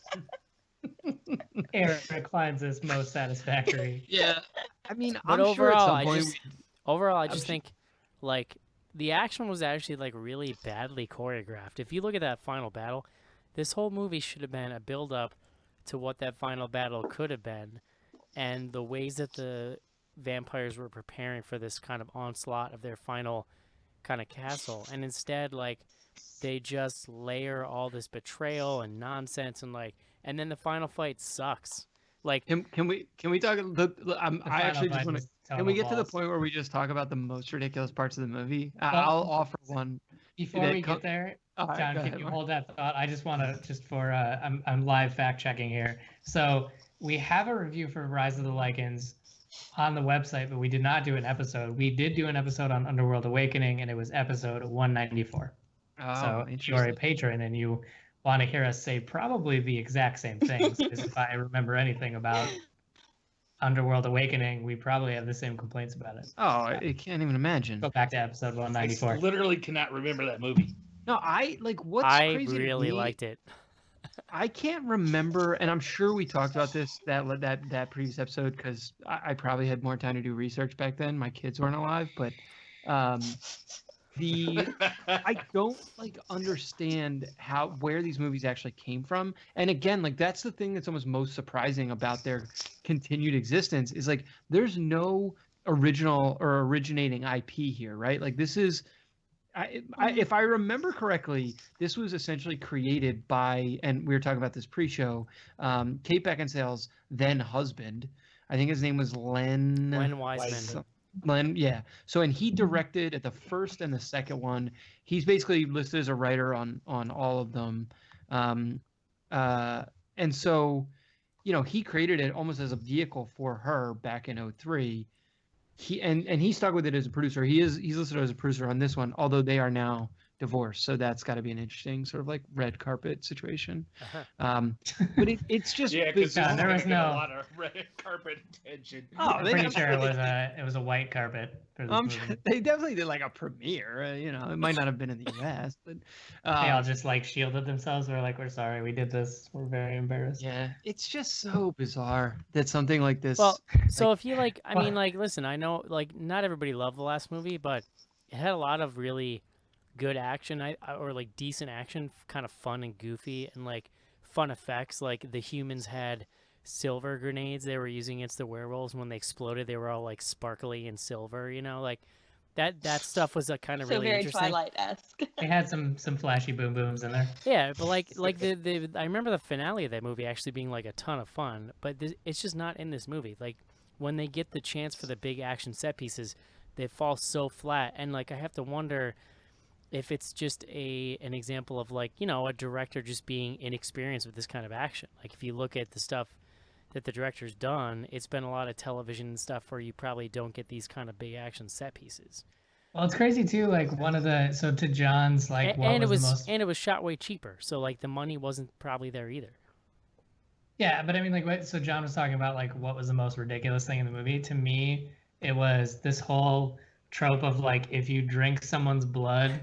Eric finds this most satisfactory. Yeah. I mean, But I'm sure at overall, some point I just think like the action was actually like really badly choreographed. If you look at that final battle, this whole movie should have been a build up to what that final battle could have been, and the ways that the vampires were preparing for this kind of onslaught of their final kind of castle, and instead like they just layer all this betrayal and nonsense, and then the final fight sucks. Like, can we talk? I actually just want to. Can we get to the point where we just talk about the most ridiculous parts of the movie? I'll offer one. Before we get there, John, can you hold that thought? I just want to I'm live fact checking here. So we have a review for Rise of the Lycans on the website, but we did not do an episode. We did do an episode on Underworld Awakening, and it was episode 194. So if you're a patron and you want to hear us say probably the exact same things, because if I remember anything about Underworld Awakening, we probably have the same complaints about it. Oh, I can't even imagine. Go back to episode 194. I literally cannot remember that movie. No, I really liked it. I can't remember, and I'm sure we talked about this that previous episode, because I probably had more time to do research back then. My kids weren't alive, but I don't understand where these movies actually came from. And again, like, that's the thing that's almost most surprising about their continued existence, is like there's no original or originating IP here, right? Like, this is if I remember correctly, this was essentially created by, and we were talking about this pre-show, Kate Beckinsale's then husband. I think his name was Len Wiseman. Glenn, yeah. So, and he directed at the first and the second one. He's basically listed as a writer on all of them. Um, and so, he created it almost as a vehicle for her back in 03. He stuck with it as a producer. He's listed as a producer on this one, although they are now divorced. So that's got to be an interesting sort of like red carpet situation. But it's just because there was a lot of red carpet attention. I'm pretty sure it was a white carpet for this movie. They definitely did like a premiere. It might not have been in the U.S., but they all just like shielded themselves. They're like, "We're sorry, we did this. We're very embarrassed." Yeah, it's just so bizarre that something like this. Well, so if you like, I mean, like, listen, I know like not everybody loved the last movie, but it had a lot of really good action, or like decent action, kind of fun and goofy, and like fun effects. Like the humans had silver grenades they were using against the werewolves. When they exploded, they were all like sparkly and silver. Like that stuff was kind of really very interesting. Twilight-esque. They had some flashy boom booms in there. Yeah, but like the I remember the finale of that movie actually being like a ton of fun, but it's just not in this movie. Like when they get the chance for the big action set pieces, they fall so flat, and like I have to wonder if it's just an example of like, a director just being inexperienced with this kind of action. Like if you look at the stuff that the director's done, it's been a lot of television and stuff where you probably don't get these kind of big action set pieces. Well, it's crazy too. Like to John's like, and it was shot way cheaper, so like the money wasn't probably there either. Yeah, but I mean, like, so John was talking about like what was the most ridiculous thing in the movie. To me, it was this whole trope of like, if you drink someone's blood,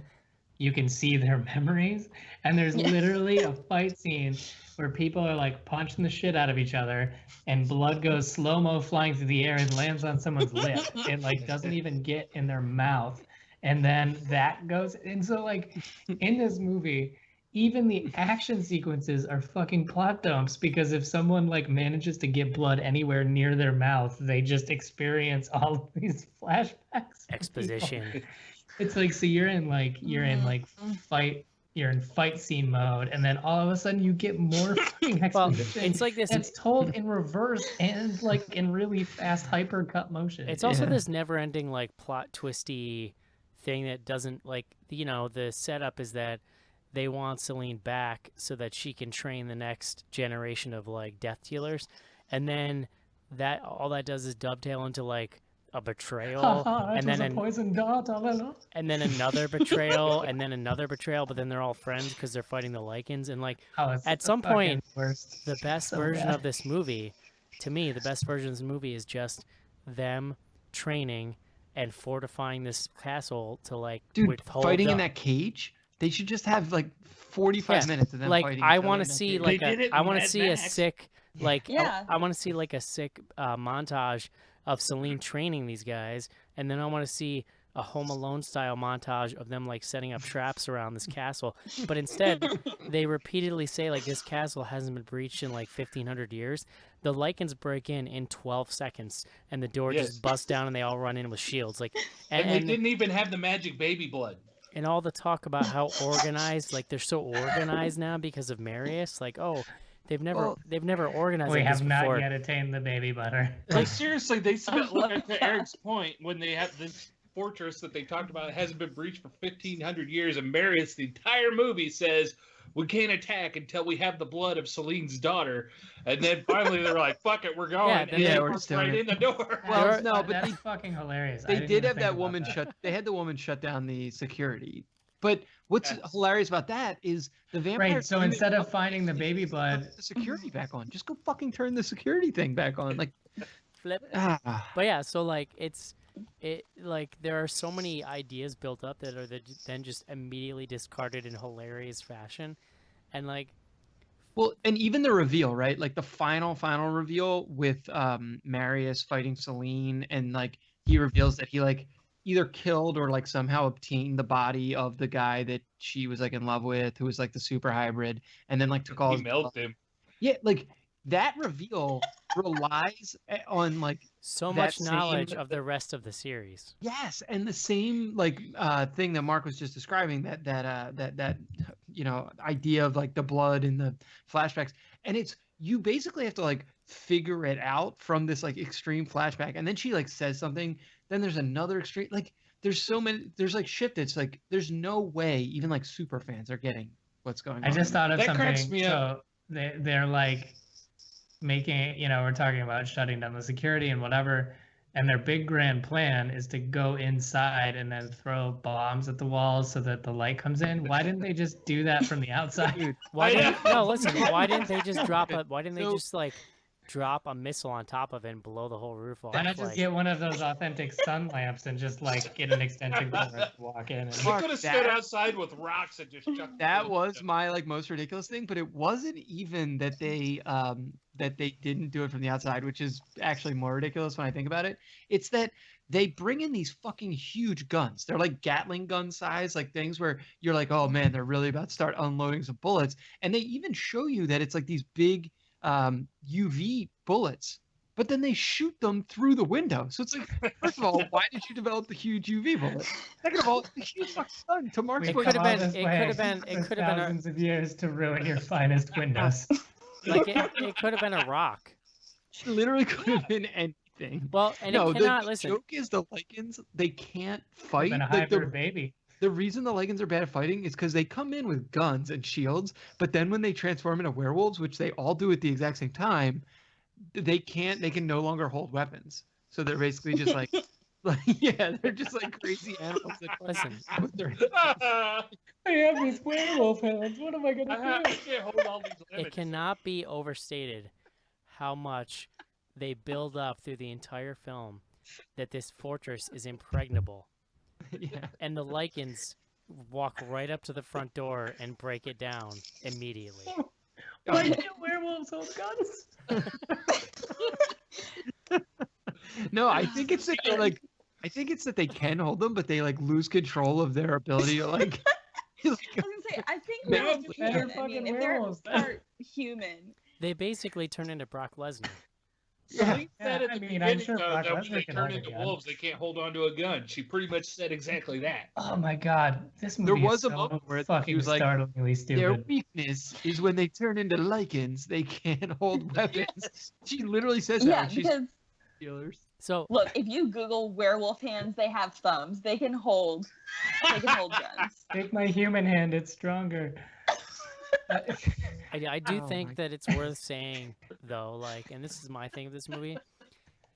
you can see their memories. And there's literally a fight scene where people are like punching the shit out of each other, and blood goes slow-mo flying through the air and lands on someone's lip. It like doesn't even get in their mouth. And then that goes, and so like in this movie, even the action sequences are fucking plot dumps, because if someone like manages to get blood anywhere near their mouth, they just experience all of these flashbacks. Exposition. It's like, so you're in fight scene mode, and then all of a sudden you get more fucking exposition. Well, it's like this. It's told in reverse and like in really fast hyper cut motion. It's also this never-ending like plot twisty thing that doesn't like, the setup is that they want Celine back so that she can train the next generation of like death dealers, and then all that does is dovetail into like a betrayal, and then a poison dart, and then another betrayal, and then another betrayal. But then they're all friends because they're fighting the Lycans, and like at some point, the best version of this movie, to me, the best version of this movie is just them training and fortifying this castle to like withhold fighting in that cage. They should just have like 45 minutes of them like fighting. I want to see like I want to see a sick I want to see like a sick montage of Celine training these guys, and then I want to see a Home Alone style montage of them like setting up traps around this castle. But instead, they repeatedly say like this castle hasn't been breached in like 1,500 years. The Lycans break in 12 seconds, and the door just busts down, and they all run in with shields. Like, and they didn't even have the magic baby blood. And all the talk about how organized, like they're so organized now because of Marius. Like, oh, they've never organized. We like have not before. yet attained the baby butter. Like seriously, they spent like to Eric's point, when they have this fortress that they talked about, it hasn't been breached for 1,500 years, and Marius, the entire movie says, we can't attack until we have the blood of Celine's daughter. And then finally they're like, fuck it, we're going. We're just right in the door. Well, no, but that's fucking hilarious. They did have that woman they had the woman shut down the security. But what's hilarious about that is the vampire. Right, so instead of finding the baby blood, the security back on. Just go fucking turn the security thing back on. Like flip. But yeah, so like like there are so many ideas built up that are then just immediately discarded in hilarious fashion, and like. Well, and even the reveal, right? Like the final reveal with Marius fighting Celine, and like he reveals that he like either killed or like somehow obtained the body of the guy that she was like in love with, who was like the super hybrid, and then like took all he melted him. Yeah, like that reveal relies on like so much knowledge of the rest of the series. Yes, and the same like thing that Mark was just describing, that idea of like the blood and the flashbacks, and it's you basically have to like figure it out from this like extreme flashback, and then she like says something Then there's another extreme. Like there's so many. There's like shit that's like there's no way even like super fans are getting what's going on. I just thought of That cracks something. me up. So they're like making it, we're talking about shutting down the security and whatever. And their big grand plan is to go inside and then throw bombs at the walls so that the light comes in. Why didn't they just do that from the outside? Dude, Why didn't know. no listen? Why didn't they just drop a missile on top of it and blow the whole roof off? Why not just get one of those authentic sun lamps and just like get an extension cord and walk in? And... They could have stood outside with rocks and just chucked. That was my like most ridiculous thing, but it wasn't even that they didn't do it from the outside, which is actually more ridiculous when I think about it. It's that they bring in these fucking huge guns. They're like Gatling gun size, like things where you're like, oh man, they're really about to start unloading some bullets. And they even show you that it's like these big UV bullets, but then they shoot them through the window. So it's like, first of all, why did you develop the huge UV bullet? Second of all, it's a huge fucking gun. To Mark's It point, could have been thousands of years to ruin your finest windows. like it could have been a rock. it literally could have been anything. Well, and No, it cannot the listen. joke is the Lycans, they can't fight. Been a Like, hybrid baby. the reason the Lycans are bad at fighting is because they come in with guns and shields, but then when they transform into werewolves, which they all do at the exact same time, they can no longer hold weapons. So they're basically just like, yeah, they're just like crazy animals. That Listen. with their I have these werewolf hands. What am I gonna I do? can't hold all these limits. It cannot be overstated how much they build up through the entire film that this fortress is impregnable. yeah. And the Lycans walk right up to the front door and break it down immediately. Why do werewolves hold guns? No, I think it's that they like. I think it's that they can hold them, but they like lose control of their ability to like. I was gonna say, I think They're they're better human. I fucking mean, if they're werewolves, then. part human, They basically turn into Brock Lesnar. She said Yeah, at I the mean, I'm beginning sure Brock that when Lesnar they can turn hold a into gun. wolves, they can't hold on to a gun. She pretty much said exactly that. Oh my god, this movie There was is a so moment where he fucking was like, startlingly Their stupid. weakness is when they turn into Lycans. They can't hold weapons. She literally says that yeah, when she's because Steelers. So look, if you Google werewolf hands, they have thumbs. They can hold guns. Take my human hand, it's stronger. I do Oh think my that it's worth saying though, like, and this is my thing of this movie.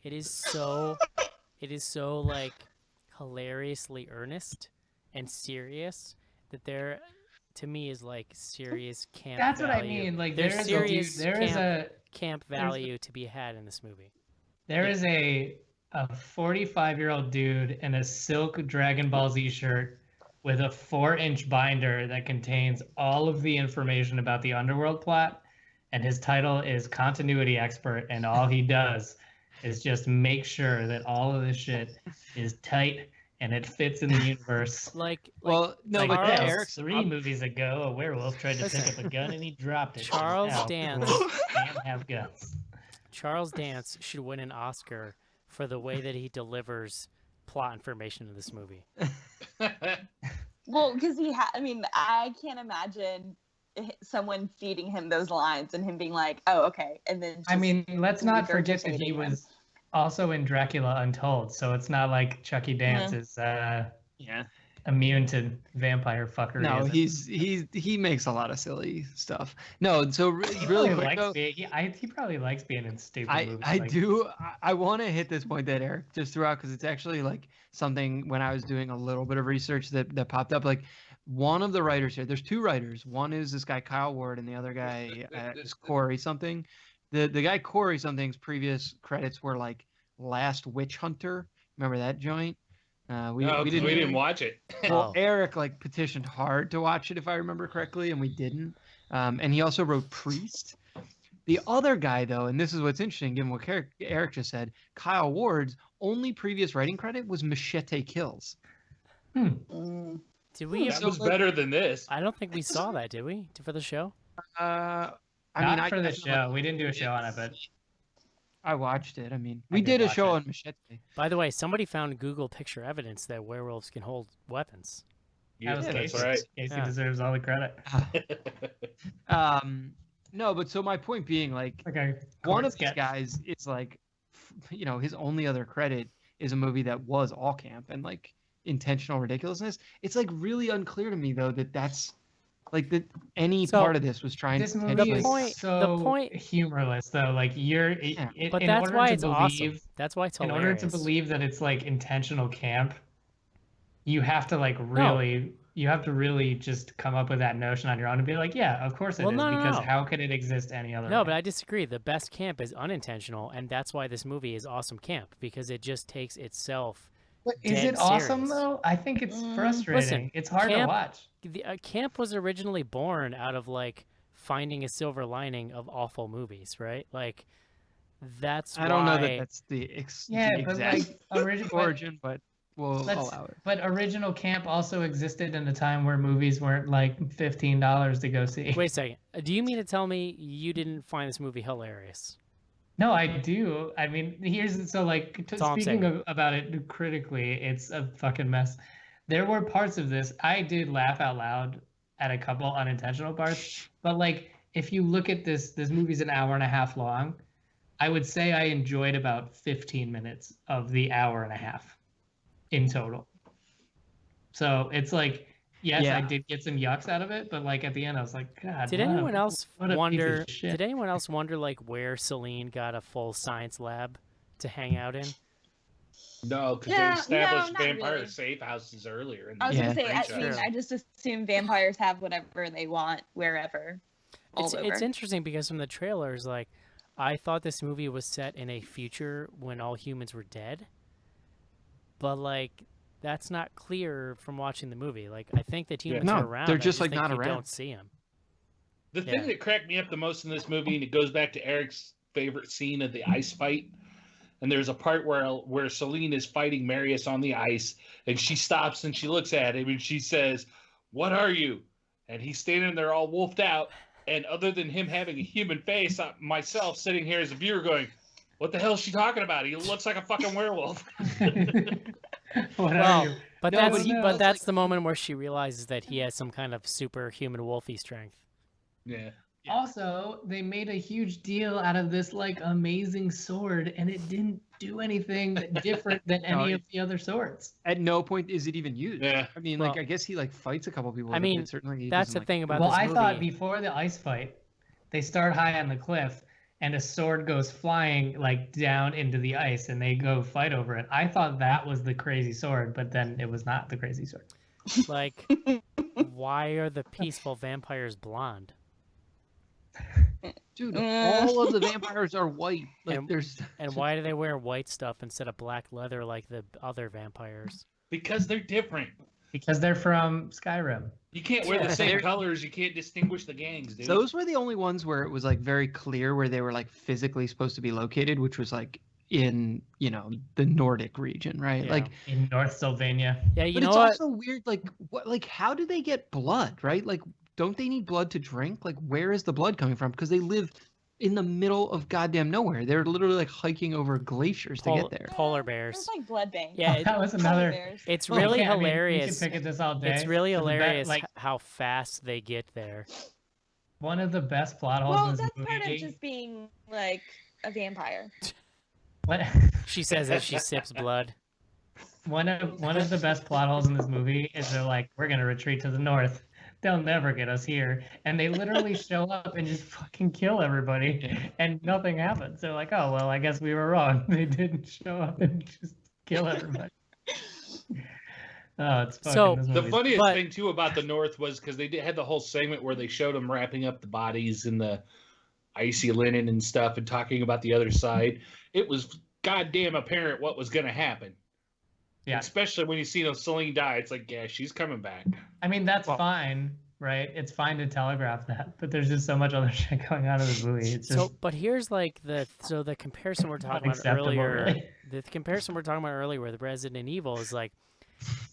It is so like hilariously earnest and serious that there, to me, is like serious camp. That's what I value. mean. Like There's there is serious camp there's value to be had in this movie. there is a 45-year-old dude in a silk Dragon Ball Z shirt with a 4-inch binder that contains all of the information about the Underworld plot, and his title is Continuity Expert, and all he does is just make sure that all of this shit is tight and it fits in the universe. Well, no, Like but this, Eric's 3 movies ago, a werewolf tried to pick Listen. up a gun and he dropped it. Charles Now, Dance. werewolves can't have guns. Charles Dance should win an Oscar for the way that he delivers plot information in this movie. Well, because I can't imagine someone feeding him those lines and him being like, "Oh, okay," and then. I mean, let's not forget that regurgitating he them. was also in Dracula Untold, so it's not like Chucky Dance is yeah. immune to vampire fuckery. No, is it? he makes a lot of silly stuff. No, so He really probably quick likes though, he probably likes being in stupid movies. I like- do. I want to hit this point that Eric just threw out because it's actually like something when I was doing a little bit of research that popped up. Like one of the writers here, there's 2 writers. One is this guy Kyle Ward, and the other guy is Corey something. The guy Corey something's previous credits were like Last Witch Hunter. Remember that joint? We didn't watch it. Well, Oh. Eric like petitioned hard to watch it if I remember correctly, and we didn't. And he also wrote Priest. The other guy, though, and this is what's interesting, given what Eric just said, Kyle Ward's only previous writing credit was Machete Kills. Mm. Did we? That was better than this. I don't think we saw that, did we? For the show? Not for the show. We didn't do a show on it, but I watched it. I mean, I we did did a watch show it. on Machete. By the way, somebody found Google picture evidence that werewolves can hold weapons. that was Yeah, that's Casey. right. Casey Yeah. deserves all the credit. No, but so my point being, like, Like a one court of these sketch. guys is like, his only other credit is a movie that was all camp and like intentional ridiculousness. It's like really unclear to me though that that's like that any So, part of this was trying This to movie potentially. is point- the so point- humorless, though. Like But in that's order why to it's awesome. believe, That's why it's in hilarious. order to believe that it's like intentional camp, you have to like really, you have to really just come up with that notion on your own and be like, yeah, of course it Well, is, no, because no. how could it exist any other No, way? but I disagree. The best camp is unintentional, and that's why this movie is awesome camp, because it just takes itself. But is dead it awesome serious. though? I think it's frustrating. Listen, It's hard to camp- watch. Camp was originally born out of like finding a silver lining of awful movies, right? Like that's I don't know that why- that's the Yeah, the but exact like origin, but we'll allow it. But original camp also existed in a time where movies weren't like $15 to go see. Wait a second. Do you mean to tell me you didn't find this movie hilarious? No, I do. I mean, here's so like all I'm speaking saying. about it critically, it's a fucking mess. There were parts of this I did laugh out loud at a couple unintentional parts, but like if you look at this movie's an hour and a half long. I would say I enjoyed about 15 minutes of the hour and a half in total. So it's like, yes, Yeah. I did get some yucks out of it, but like at the end, I was like, God. Did what a- anyone else what a piece of wonder? shit. Did anyone else wonder like where Celine got a full science lab to hang out in? No, because No, they established not vampire really. safe houses earlier. In I was Yeah. gonna say, I franchise. mean, I just assume vampires have whatever they want wherever. All It's over. interesting because from the trailers, like I thought this movie was set in a future when all humans were dead, but like that's not clear from watching the movie. Like I think that humans No, are around. they're I just, like, think not you around. Don't see them. The thing Yeah. that cracked me up the most in this movie, and it goes back to Eric's favorite scene of the ice fight. And there's a part where Celine is fighting Marius on the ice, and she stops and she looks at him and she says, "What are you?" And he's standing there all wolfed out. And other than him having a human face, myself sitting here as a viewer going, "What the hell is she talking about? He looks like a fucking werewolf." What are Well, you? but No, that's no, but it's that's like- the moment where she realizes that he has some kind of superhuman wolfy strength. Yeah. Also, they made a huge deal out of this like amazing sword, and it didn't do anything different than any of the other swords. At no point is it even used. Yeah. I mean, Well, like I guess he like fights a couple people. I with it, mean, but certainly he that's doesn't, the like, thing about Well, this I movie. thought before the ice fight, they start high on the cliff, and a sword goes flying like down into the ice, and they go fight over it. I thought that was the crazy sword, but then it was not the crazy sword. Like, why are the peaceful vampires blonde? Dude, all of the vampires are white. Like And- there's And why do they wear white stuff instead of black leather like the other vampires? Because they're different. Because they're from Skyrim. You can't wear the same They're- colors. You can't distinguish the gangs, dude. those were the only ones where it was like very clear where they were like physically supposed to be located, which was like in, you know, the Nordic region, right? Yeah. Like In North Sylvania. Yeah, you but know it's what? also weird, like what, like how do they get blood, right? Like don't they need blood to drink? Like where is the blood coming from? Because they live in the middle of goddamn nowhere. They're literally like hiking over glaciers to get there. Polar It bears. was like blood bank. Yeah, that was Polar another. bears. it's Well, really yeah, I mean, hilarious. we could pick at this all day. It's really but the be- hilarious Like how fast they get there. one of the best plot holes Well, in this that's movie. part of just being like a vampire. What? She says as she sips blood. One of the best plot holes in this movie is they're like, we're gonna retreat to the north. They'll never get us here, and they literally show up and just fucking kill everybody, and nothing happens. They're like, oh well, I guess we were wrong. They didn't show up and just kill everybody. Oh, it's fucking So, this The movie's- funniest But- thing too about the North was because they had the whole segment where they showed them wrapping up the bodies in the icy linen and stuff and talking about the other side. It was goddamn apparent what was going to happen. Yeah. Especially when you see Celine die, it's like, yeah, she's coming back. I mean, that's Well- fine, right? It's fine to telegraph that, but there's just so much other shit going on in this movie. It's just So, but here's like the comparison we're talking about unacceptable, earlier. really. The comparison we're talking about earlier with Resident Evil is like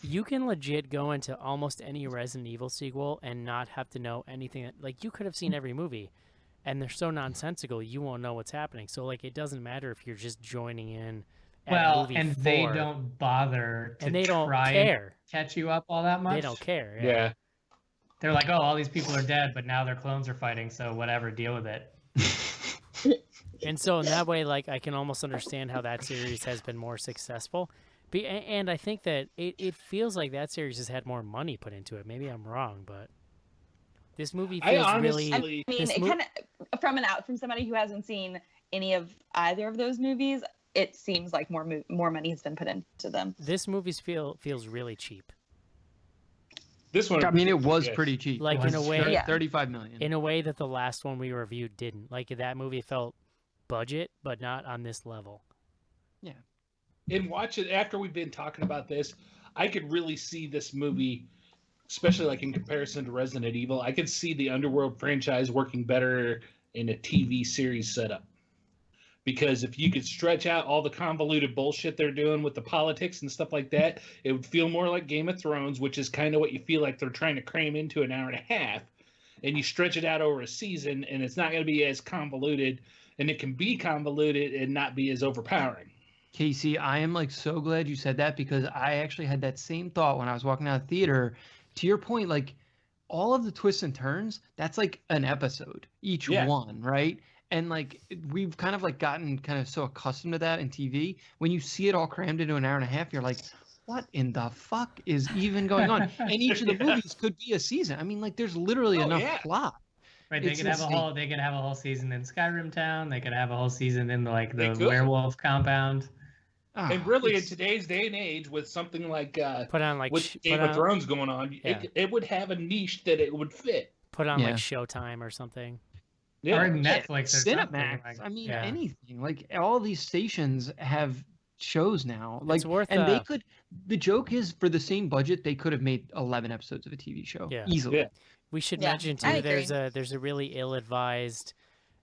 you can legit go into almost any Resident Evil sequel and not have to know anything. Like you could have seen every movie, and they're so nonsensical you won't know what's happening. So like it doesn't matter if you're just joining in. At well, movie and 4, they don't bother to and they don't try care. and catch you up all that much. They don't care. Yeah. They're like, oh, all these people are dead, but now their clones are fighting, so whatever, deal with it. And so in that way, like, I can almost understand how that series has been more successful. And I think that it feels like that series has had more money put into it. Maybe I'm wrong, but this movie feels really. I mean, it kind of from somebody who hasn't seen any of either of those movies, it seems like more money has been put into them. This movie feels really cheap. This one, I mean, it was pretty cheap. Like, in a way, 35 million. In a way that the last one we reviewed didn't. Like, that movie felt budget, but not on this level. Yeah. And watch it after we've been talking about this, I could really see this movie, especially like in comparison to Resident Evil. I could see the Underworld franchise working better in a TV series setup. Because if you could stretch out all the convoluted bullshit they're doing with the politics and stuff like that, it would feel more like Game of Thrones, which is kind of what you feel like they're trying to cram into an hour and a half. And you stretch it out over a season, and it's not going to be as convoluted, and it can be convoluted and not be as overpowering. Casey, I am like so glad you said that, because I actually had that same thought when I was walking out of the theater. To your point, like, all of the twists and turns, that's like an episode, each one, right? And like, we've kind of like gotten kind of so accustomed to that in TV. When you see it all crammed into an hour and a half, you're like, what in the fuck is even going on? And each of the movies could be a season. I mean, like, there's literally enough plot. Right, they could have a whole season in Skyrim Town. They could have a whole season in like the werewolf compound. And really, in today's day and age, with something like with Game of Thrones going on, it would have a niche that it would fit. Put on like Showtime or something. Yeah. Or Netflix or Cinemax. I mean, anything. Like, all these stations have shows now. Like, it's worth, and they could. The joke is, for the same budget, they could have made 11 episodes of a TV show easily. Yeah. We should mention too. There's a really ill-advised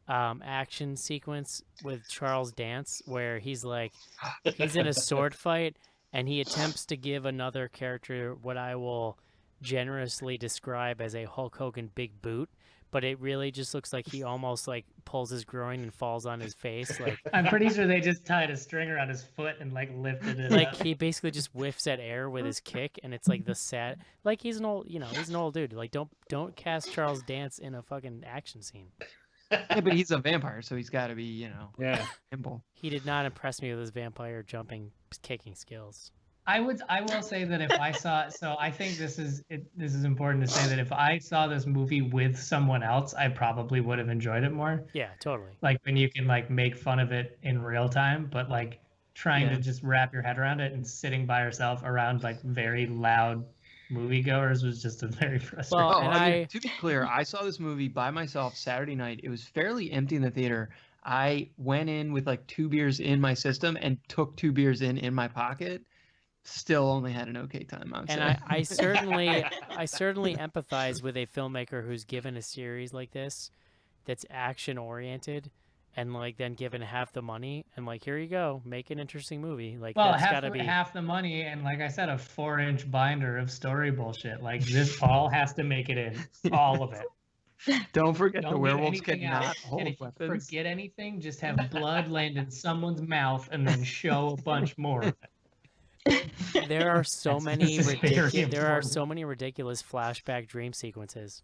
action sequence with Charles Dance where he's in a sword fight and he attempts to give another character what I will generously describe as a Hulk Hogan big boot, but it really just looks like he almost like pulls his groin and falls on his face. Like, I'm pretty sure they just tied a string around his foot and like lifted it up. He basically just whiffs at air with his kick, and it's like the sad, like, he's an old dude. Like, don't cast Charles Dance in a fucking action scene. Yeah, but he's a vampire, so he's got to be, nimble. He did not impress me with his vampire jumping, kicking skills. I will say that if I saw, so I think this is important to say that if I saw this movie with someone else, I probably would have enjoyed it more. Yeah, totally. Like, when you can like make fun of it in real time, but like trying to just wrap your head around it and sitting by yourself around like very loud moviegoers was just a very frustrating. Well, I mean, to be clear, I saw this movie by myself Saturday night. It was fairly empty in the theater. I went in with like 2 beers in my system and took 2 beers in my pocket. Still only had an okay time. I certainly empathize with a filmmaker who's given a series like this that's action oriented and like then given half the money and like, here you go, make an interesting movie. Like, well, that's gotta be half the money and, like I said, a 4-inch binder of story bullshit. Like, this all has to make it in, all of it. Don't forget the werewolves cannot hold if weapons. You forget anything, just have blood land in someone's mouth and then show a bunch more of it. There are so many ridiculous flashback dream sequences.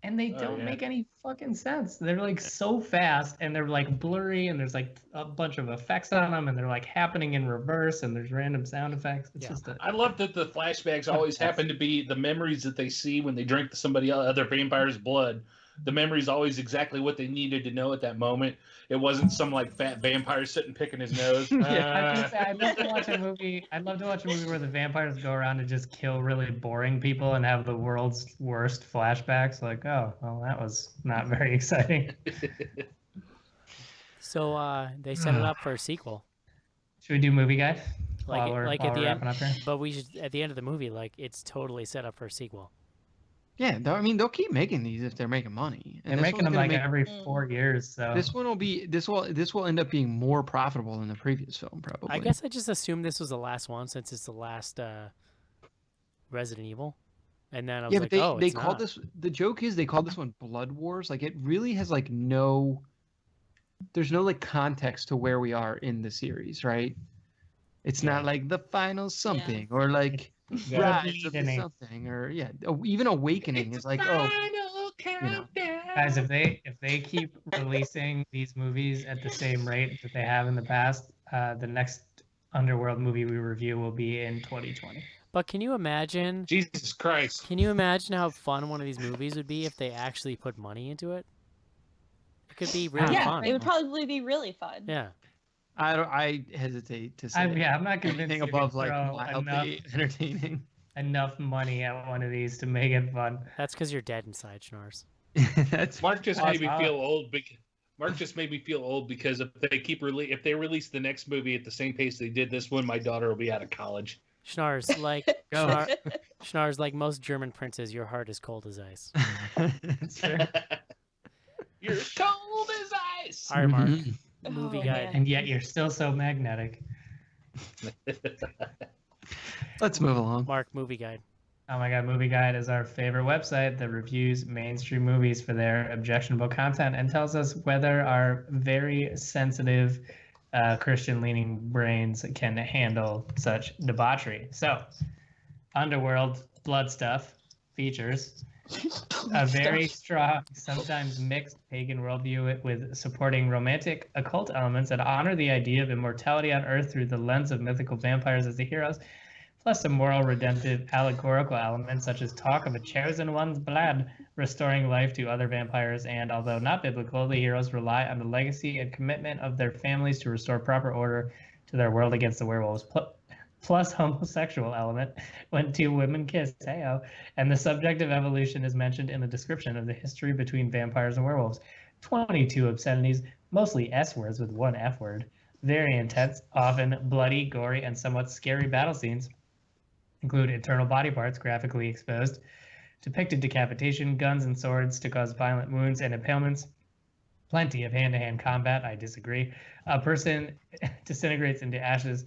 And they don't make any fucking sense. They're like so fast and they're like blurry and there's like a bunch of effects on them and they're like happening in reverse and there's random sound effects. It's just I love that the flashbacks always happen to be the memories that they see when they drink other vampire's blood. The memory's always exactly what they needed to know at that moment. It wasn't some like fat vampire sitting picking his nose. I'd love to watch a movie. I'd love to watch a movie where the vampires go around and just kill really boring people and have the world's worst flashbacks. Like, oh, well, that was not very exciting. So they set it up for a sequel. Should we do movie guide? Like at the end, but we should at the end of the movie. Like, it's totally set up for a sequel. Yeah, I mean, they'll keep making these if they're making money. And they're making them like every 4 years. So this will end up being more profitable than the previous film, probably. I guess I just assumed this was the last one since it's the last Resident Evil, and then I was like, they called this. The joke is they called this one Blood Wars. Like, it really has like no. There's no like context to where we are in the series, right? It's not like the final something or like. Rise of something or even Awakening is like, final countdown. Guys, if they keep releasing these movies at the same rate that they have in the past, the next Underworld movie we review will be in 2020. But can you imagine? Jesus Christ. Can you imagine how fun one of these movies would be if they actually put money into it? It could be really Yeah, fun. it would probably be really fun. Yeah. I hesitate to say. I'm not convinced anything you can above like throw mildly entertaining. enough money at one of these to make it fun. That's because you're dead inside, Schnars. That's Mark just made me awesome. feel old. Mark just made me feel old because if they release the next movie at the same pace they did this one, my daughter will be out of college. Schnars, like Go. Schnars, like most German princes, your heart is cold as ice. That's fair. You're cold as ice. All right, Mark. Mhm. Movie Oh, guide. man. And yet you're still so magnetic. Let's move along. Mark, movie guide. Oh my God, Movie Guide is our favorite website that reviews mainstream movies for their objectionable content and tells us whether our very sensitive Christian-leaning brains can handle such debauchery. So, Underworld, Blood Stuff, features a very strong, sometimes mixed pagan worldview with supporting romantic occult elements that honor the idea of immortality on Earth through the lens of mythical vampires as the heroes, plus some moral, redemptive, allegorical elements such as talk of a chosen one's blood restoring life to other vampires, and although not biblical, the heroes rely on the legacy and commitment of their families to restore proper order to their world against the werewolves. Plus homosexual element when two women kiss, heyo, and the subject of evolution is mentioned in the description of the history between vampires and werewolves. 22 obscenities, mostly S words with one F word. Very intense, often bloody, gory, and somewhat scary battle scenes include internal body parts graphically exposed, depicted decapitation, guns and swords to cause violent wounds and impalements, plenty of hand-to-hand combat, I disagree. A person disintegrates into ashes,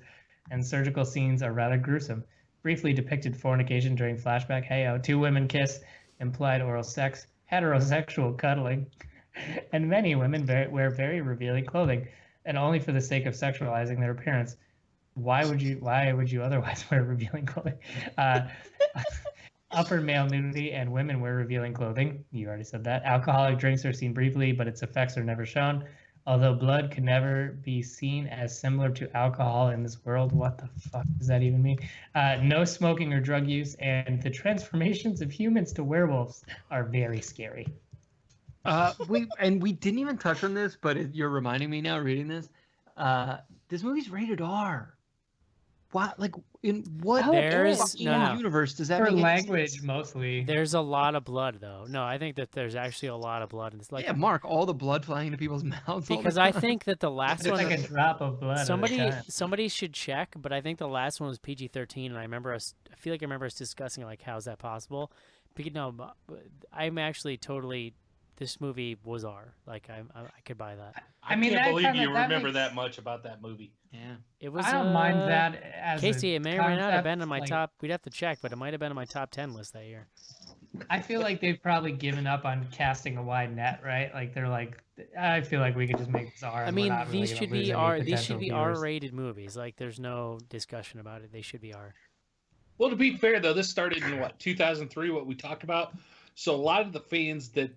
and surgical scenes are rather gruesome. Briefly depicted fornication during flashback, heyo, two women kiss, implied oral sex, heterosexual cuddling, and many women wear very revealing clothing, and only for the sake of sexualizing their appearance. Why would you otherwise wear revealing clothing? Upper male nudity and women wear revealing clothing. You already said that. Alcoholic drinks are seen briefly, but its effects are never shown. Although blood can never be seen as similar to alcohol in this world. What the fuck does that even mean? No smoking or drug use, and the transformations of humans to werewolves are very scary. We didn't even touch on this, but you're reminding me now reading this. This movie's rated R. What, like, in what universe does that For make language sense? mostly? There's a lot of blood, though. No, I think that there's actually a lot of blood in this. Like, Yeah, Mark, all the blood flying into people's mouths. all the because I time. think that the last It's one, like a drop of blood. at a time. somebody should check. But I think the last one was PG-13, and I feel like I remember us discussing like how is that possible? Because no, I'm actually totally. This movie was R. Like I could buy that. I mean, can't that believe kinda- you that remember makes- that much about that movie. Yeah. It was. I don't mind that as Casey, a it may or may not have been concept, on my like, top. We'd have to check, but it might have been on my top 10 list that year. I feel like they've probably given up on casting a wide net, right? Like they're like, I feel like we could just make this R. I and mean, we're not really these gonna should lose be any R. These potential should be viewers. R-rated movies. Like, there's no discussion about it. They should be R. Well, to be fair though, this started in 2003, what we talked about. So a lot of the fans that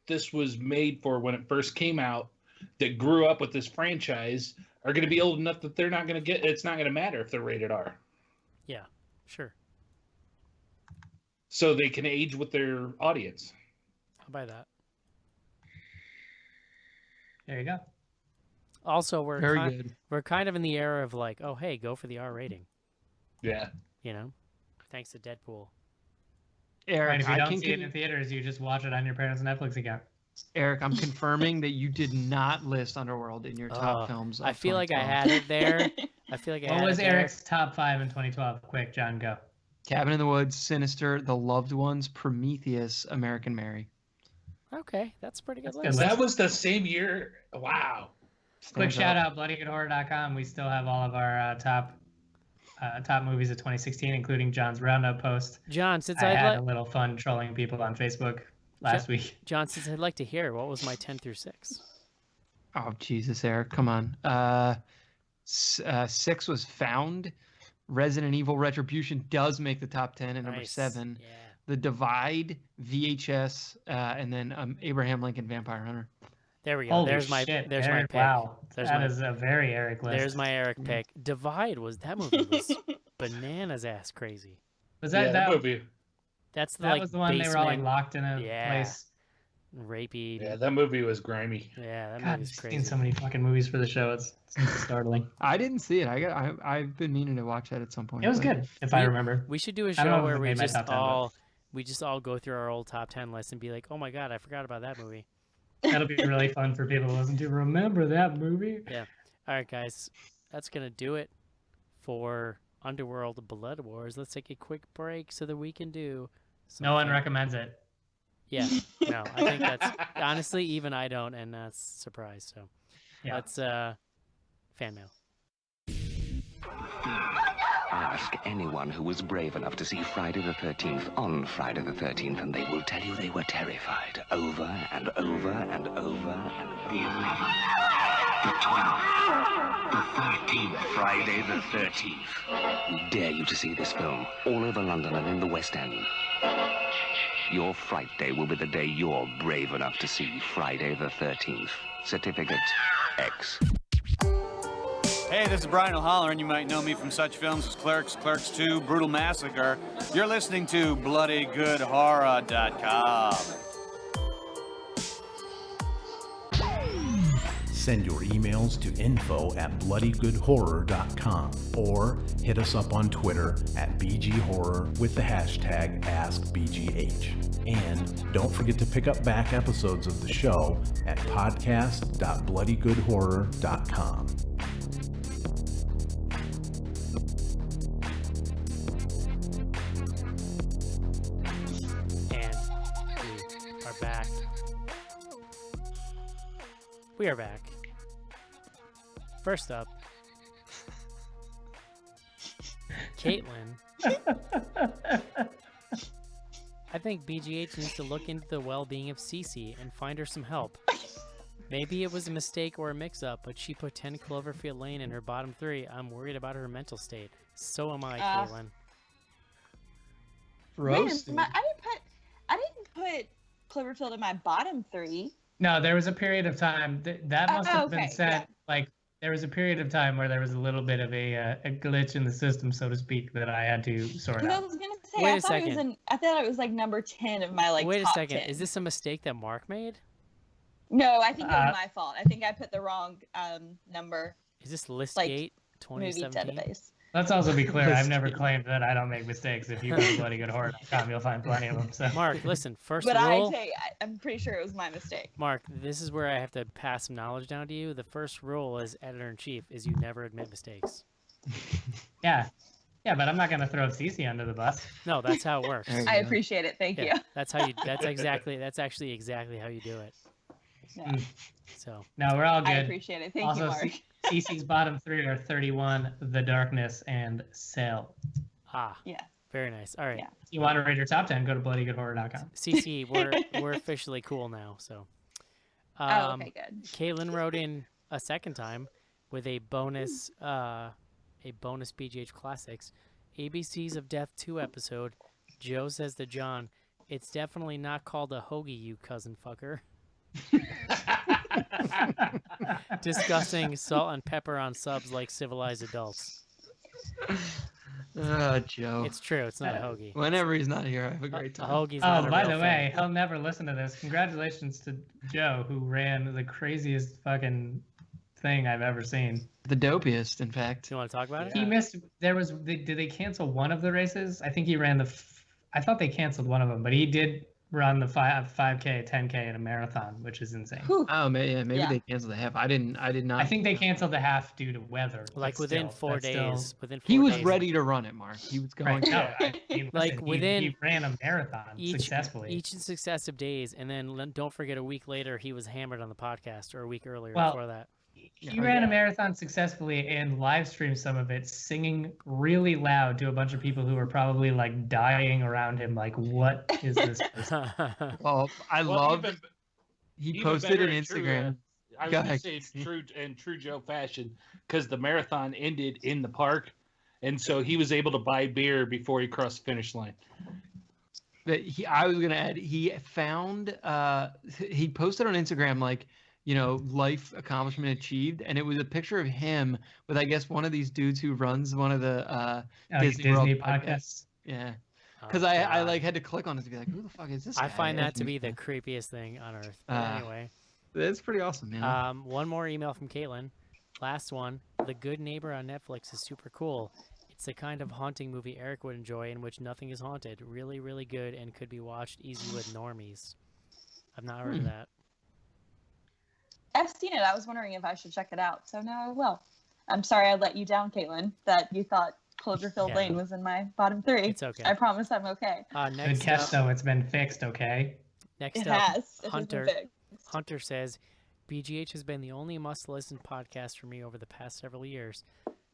this was made for when it first came out, that grew up with this franchise, are going to be old enough that they're not going to get. It's not going to matter if they're rated R. Yeah, sure. So they can age with their audience. I'll buy that. There you go. Also, Very good. we're kind of in the era of like, oh, hey, go for the R rating. Yeah. You know, thanks to Deadpool. Eric, Right, if you I don't can see it in theaters, you just watch it on your parents' Netflix account. Eric, I'm confirming that you did not list Underworld in your top films. I of feel like I 2012. had it there. I feel like I What had was it there. Eric's top 5 in 2012? Quick, John, go. Cabin in the Woods, Sinister, The Loved Ones, Prometheus, American Mary. Okay, that's a pretty good That's list. good. That was the same year. Wow. Quick Stands shout out. out, bloodygoodhorror.com. We still have all of our top movies of 2016, including John's roundup post. John, since I I'd had like a little fun trolling people on Facebook last week. John, since I'd like to hear, what was my 10 through 6? Oh, Jesus, Eric, come on. 6 was Found. Resident Evil Retribution does make the top 10 at number Nice. 7. Yeah. The Divide, VHS, and then Abraham Lincoln Vampire Hunter. There we go. Holy there's my shit, there's Eric, my pick. wow. That is a very Eric list. There's my Eric pick. Divide that movie was bananas ass crazy. Was that that movie? That's the that was the one basement, they were all like locked in a place. Rapey. Yeah, that movie was grimy. Yeah, that God, movie's I've crazy. seen so many fucking movies for the show. It's startling. I didn't see it. I've been meaning to watch that at some point. It was good, if I remember. We should do a I don't know show if where it we made my just top 10, but- we just all go through our old top 10 lists and be like, oh my god, I forgot about that movie. That'll be really fun for people to listen to. Remember that movie? Yeah. All right, guys, that's gonna do it for Underworld Blood Wars. Let's take a quick break so that we can do. No one recommends it. Yeah, no, I think that's honestly even I don't, and that's a surprise. So, Yeah. let's fan mail. Ask anyone who was brave enough to see Friday the 13th on Friday the 13th, and they will tell you they were terrified over and over and over and over. The 12th, the 13th, Friday the 13th. We dare you to see this film all over London and in the West End. Your Fright Day will be the day you're brave enough to see Friday the 13th. Certificate X. Hey, this is Brian O'Halloran. You might know me from such films as Clerks, Clerks 2, Brutal Massacre. You're listening to BloodyGoodHorror.com. Send your emails to info@bloodygoodhorror.com or hit us up on Twitter @BGHorror with the hashtag AskBGH. And don't forget to pick up back episodes of the show at podcast.bloodygoodhorror.com. And we are back. We are back. First up, Caitlin. I think BGH needs to look into the well-being of Cece and find her some help. Maybe it was a mistake or a mix-up, but she put 10 Cloverfield Lane in her bottom 3. I'm worried about her mental state. So am I, Caitlin. Roasted. I didn't put Cloverfield in my bottom 3. No, there was a period of time that must have been okay, said. yeah. Like there was a period of time where there was a little bit of a glitch in the system, so to speak, that I had to sort I out. was gonna say, Wait I a thought second. I thought it was like number 10 of my Wait a top second. 10. Is this a mistake that Mark made? No, I think it was my fault. I think I put the wrong number. Is this Listgate Movie 2017? database. Let's also be clear. I've never claimed that I don't make mistakes. If you go to bloodygoodhorror.com, you'll find plenty of them. So. Mark, listen. First But rule. I'm pretty sure it was my mistake. Mark, this is where I have to pass some knowledge down to you. The first rule as editor-in-chief is you never admit mistakes. Yeah, but I'm not gonna throw Cece under the bus. No, that's how it works. I appreciate it. Thank you. That's how you. That's actually exactly how you do it. Yeah. So. No, we're all good. I appreciate it. Thank also, you, Mark. Cece's bottom 3 are 31, The Darkness, and Cell. Ah. Yeah. Very nice. All right. Yeah. If you want to read your top 10, go to bloodygoodhorror.com. CC, we're officially cool now. So. Okay, good. Caitlin wrote in a second time with a bonus BGH Classics, ABCs of Death 2 episode. Joe says to John, "It's definitely not called a hoagie, you cousin fucker." Discussing salt and pepper on subs like civilized adults. Joe. It's true. It's not a hoagie. Whenever he's not here, I have a great time. A hoagie's not a by real the way, thing. he'll never listen to this. Congratulations to Joe, who ran the craziest fucking thing I've ever seen. The dopiest, in fact. You want to talk about it? He missed. Did they cancel one of the races? I think he ran I thought they canceled one of them, but he did run the 5K, 10K, and a marathon, which is insane. Oh, maybe they canceled the half. I did not. I think they canceled the half due to weather. Like but within still, 4 that's days. still- Within 4 He was days. ready to run it, Mark. He was going. Right. No, I mean, Like, listen, within he ran a marathon each successfully. successive days, and then don't forget a week later he was hammered on the podcast, or a week earlier Well, before that. He ran a marathon successfully and live streamed some of it, singing really loud to a bunch of people who were probably like dying around him. Like, what is this? Oh, I love. He even posted better an in true, Instagram. I was Go going to ahead. say true Joe fashion, because the marathon ended in the park, and so he was able to buy beer before he crossed the finish line. But I was gonna add, he found he posted on Instagram like, life accomplishment achieved, and it was a picture of him with, I guess, one of these dudes who runs one of the Disney World podcasts. Yeah. Because I like had to click on it to be like, who the fuck is this guy? I find that to be the creepiest thing on earth. But anyway. That's pretty awesome, man. One more email from Caitlin. Last one. The Good Neighbor on Netflix is super cool. It's the kind of haunting movie Eric would enjoy in which nothing is haunted. Really, really good and could be watched easy with normies. I've not heard of that. I've seen it. I was wondering if I should check it out. So now I will. I'm sorry I let you down, Caitlin, that you thought Cloverfield Lane was in my bottom 3. It's okay. I promise I'm okay. Good catch, though. It's been fixed, okay? Next It up, has. It has Hunter. been fixed. Hunter says, BGH has been the only must-listen podcast for me over the past several years.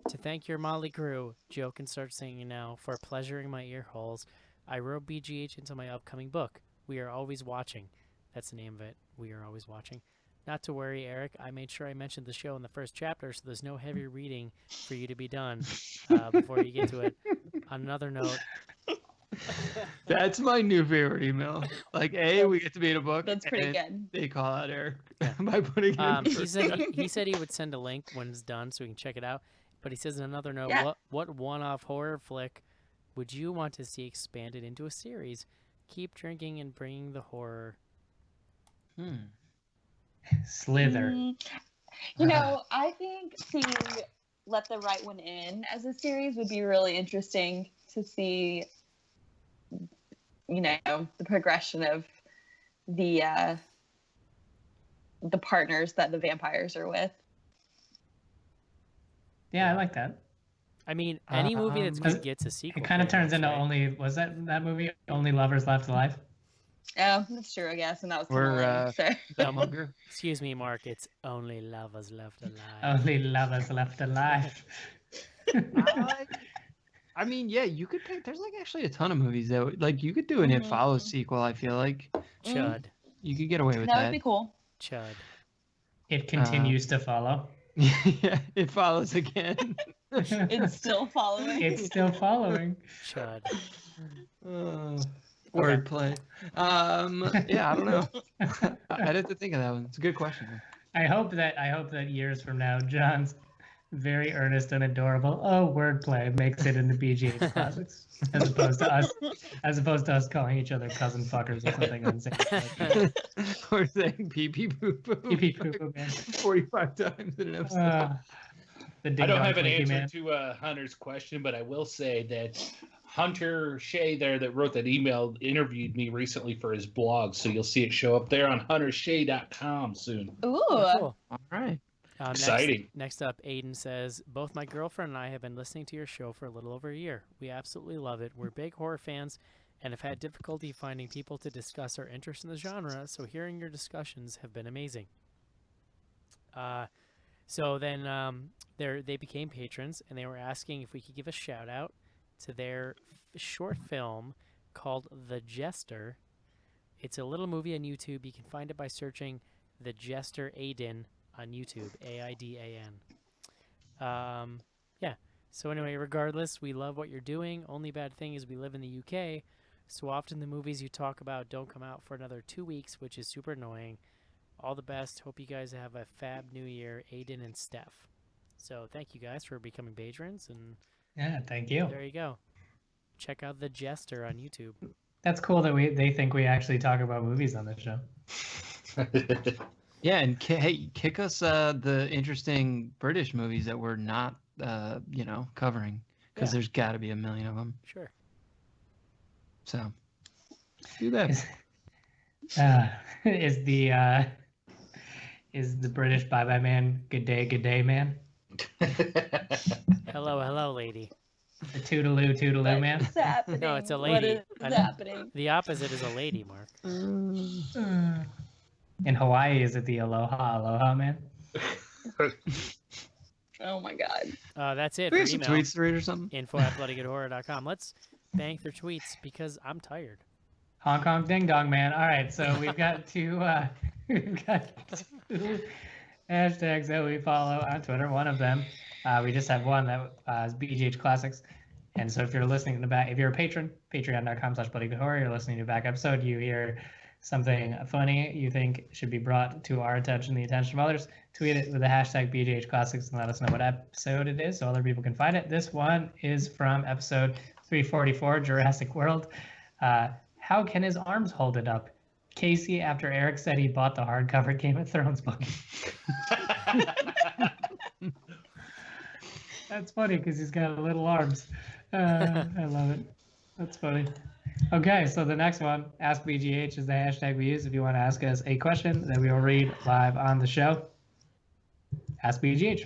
To thank your motley crew, joke and start singing now, for pleasuring my ear holes, I wrote BGH into my upcoming book, We Are Always Watching. That's the name of it, We Are Always Watching. Not to worry, Eric, I made sure I mentioned the show in the first chapter, so there's no heavy reading for you to be done before you get to it. On another note... That's my new favorite email. Like, we get to be in a book. That's pretty good. They call out Eric by putting it he said he would send a link when it's done so we can check it out. But he says in another note, what one-off horror flick would you want to see expanded into a series? Keep drinking and bringing the horror. Slither. I think seeing Let the Right One In as a series would be really interesting to see, the progression of the partners that the vampires are with. Yeah, I like that. I mean, any movie that's good gets a sequel. It kind of turns into was that movie Only Lovers Left Alive? Oh, that's true, I guess, and that was Excuse me, Mark. It's Only Lovers Left Alive. Only Lovers Left Alive. I mean, yeah, you could pick. There's actually a ton of movies that you could do an It Follows sequel. I feel like Chud. You could get away with that. That would be cool. Chud. It continues to follow. Yeah, it follows again. It's still following. It's still following. Chud. Wordplay. Yeah, I don't know. I'd have to think of that one. It's a good question. I hope that years from now, John's very earnest and adorable wordplay makes it into BGH classics, as opposed to us calling each other cousin fuckers or something insane. Or saying pee pee poo poo. Pee pee poo poo, man. 45 times in an episode. I don't have an answer to Hunter's question, but I will say that Hunter Shea there that wrote that email interviewed me recently for his blog, so you'll see it show up there on huntershea.com soon. Ooh. Cool. All right. Exciting. Next up, Aiden says, both my girlfriend and I have been listening to your show for a little over a year. We absolutely love it. We're big horror fans and have had difficulty finding people to discuss our interest in the genre, so hearing your discussions have been amazing. So then they became patrons, and they were asking if we could give a shout-out to their short film called The Jester. It's a little movie on YouTube. You can find it by searching The Jester Aiden on YouTube, AIDAN. Yeah. So anyway, regardless, we love what you're doing. Only bad thing is we live in the UK, so often the movies you talk about don't come out for another 2 weeks, which is super annoying. All the best. Hope you guys have a fab new year, Aiden and Steph. So thank you guys for becoming patrons, and yeah, thank you. There you go. Check out The Jester on YouTube. That's cool that they think we actually talk about movies on this show. Yeah, and hey, kick us the interesting British movies that we're not, covering, because there's got to be a million of them. Sure. So, do that. Is the British bye bye man good day man? Hello lady. The toodaloo man. What's happening? No, it's a lady. What is happening? The opposite is a lady, Mark. In Hawaii, is it the aloha man? Oh my god. That's it. We for have some email. tweets to read or something. info@bloodygoodhorror.com. Let's bang through tweets because I'm tired. Hong Kong ding dong man. All right, so we've got two hashtags that we follow on Twitter. One of them, we just have one that is BGH Classics, And so if you're listening to the back, if you're a patron, patreon.com/bloodygoodhorror, you're listening to a back episode, you hear something funny you think should be brought to our attention, the attention of others, tweet it with the hashtag BGH Classics and let us know what episode it is so other people can find it. This one is from episode 344, Jurassic World. How can his arms hold it up? Casey, after Eric said he bought the hardcover Game of Thrones book. That's funny because he's got little arms. I love it. That's funny. Okay, so the next one, Ask BGH, is the hashtag we use if you want to ask us a question that we will read live on the show. Ask BGH.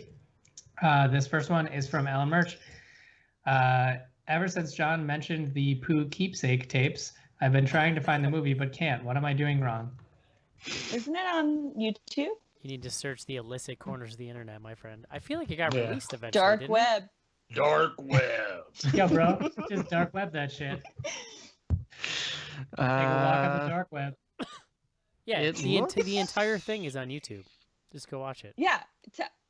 This first one is from Ellen Murch. Ever since John mentioned the Pooh keepsake tapes, I've been trying to find the movie but can't. What am I doing wrong? Isn't it on YouTube? You need to search the illicit corners of the internet, my friend. I feel like it got released eventually. Dark didn't web. It? Dark web. Yo, bro, just dark web that shit. Take a walk on the dark web. Yeah, the entire thing is on YouTube. Just go watch it. Yeah,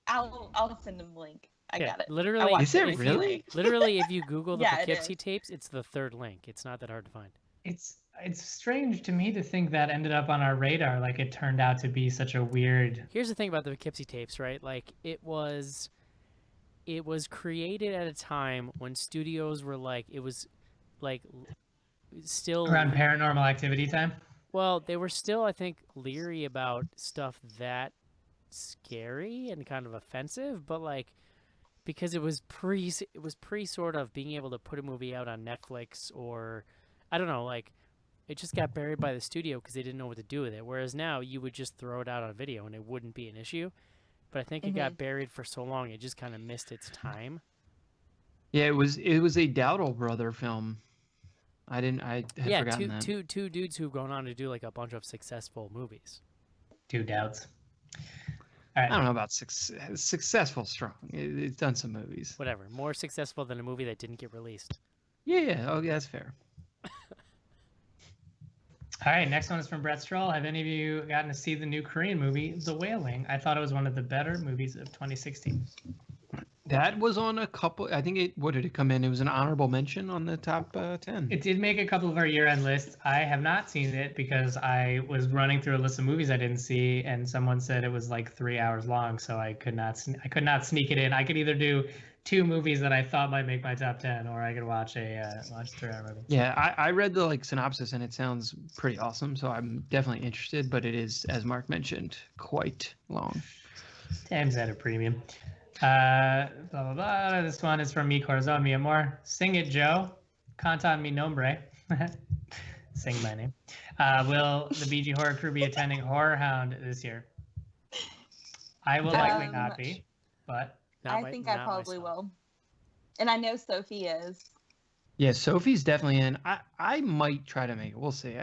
I'll send them a link. I got it. Literally, is it really? Literally, if you Google the Yeah, Poughkeepsie tapes, it's the third link. It's not that hard to find. It's strange to me to think that ended up on our radar. Like it turned out to be such a weird. Here's the thing about the Poughkeepsie tapes, right? Like it was created at a time when studios were like, it was like still Around Paranormal Activity time. Well, they were still, I think, leery about stuff that scary and kind of offensive, but like because it was pre sort of being able to put a movie out on Netflix, or I don't know, like it just got buried by the studio because they didn't know what to do with it. Whereas now you would just throw it out on video and it wouldn't be an issue. But I think it got buried for so long it just kind of missed its time. Yeah, it was a Dowdle brother film. I had forgotten that. two dudes who've gone on to do like a bunch of successful movies. Two doubts. All right. I don't know about successful. Strong. It's done some movies. Whatever. More successful than a movie that didn't get released. Yeah. Oh, yeah, that's fair. All right, next one is from Brett Stroll. Have any of you gotten to see the new Korean movie, The Wailing? I thought it was one of the better movies of 2016. That was on a couple. I think what did it come in? It was an honorable mention on the top 10. It did make a couple of our year-end lists. I have not seen it because I was running through a list of movies I didn't see, and someone said it was like 3 hours long, so I could not sneak it in. I could either do 2 movies that I thought might make my top 10, or I could watch a 3-hour movie. Yeah, I read the synopsis and it sounds pretty awesome, so I'm definitely interested. But it is, as Mark mentioned, quite long. Time's at a premium. Blah, blah, blah. This one is from Mi Corazon, Mi Amor. Sing it, Joe. Cantan mi nombre. Sing my name. Will the BG Horror Crew be attending Horror Hound this year? I will likely not be, but I think I probably will. And I know Sophie is. Yeah, Sophie's definitely in. I might try to make it. We'll see.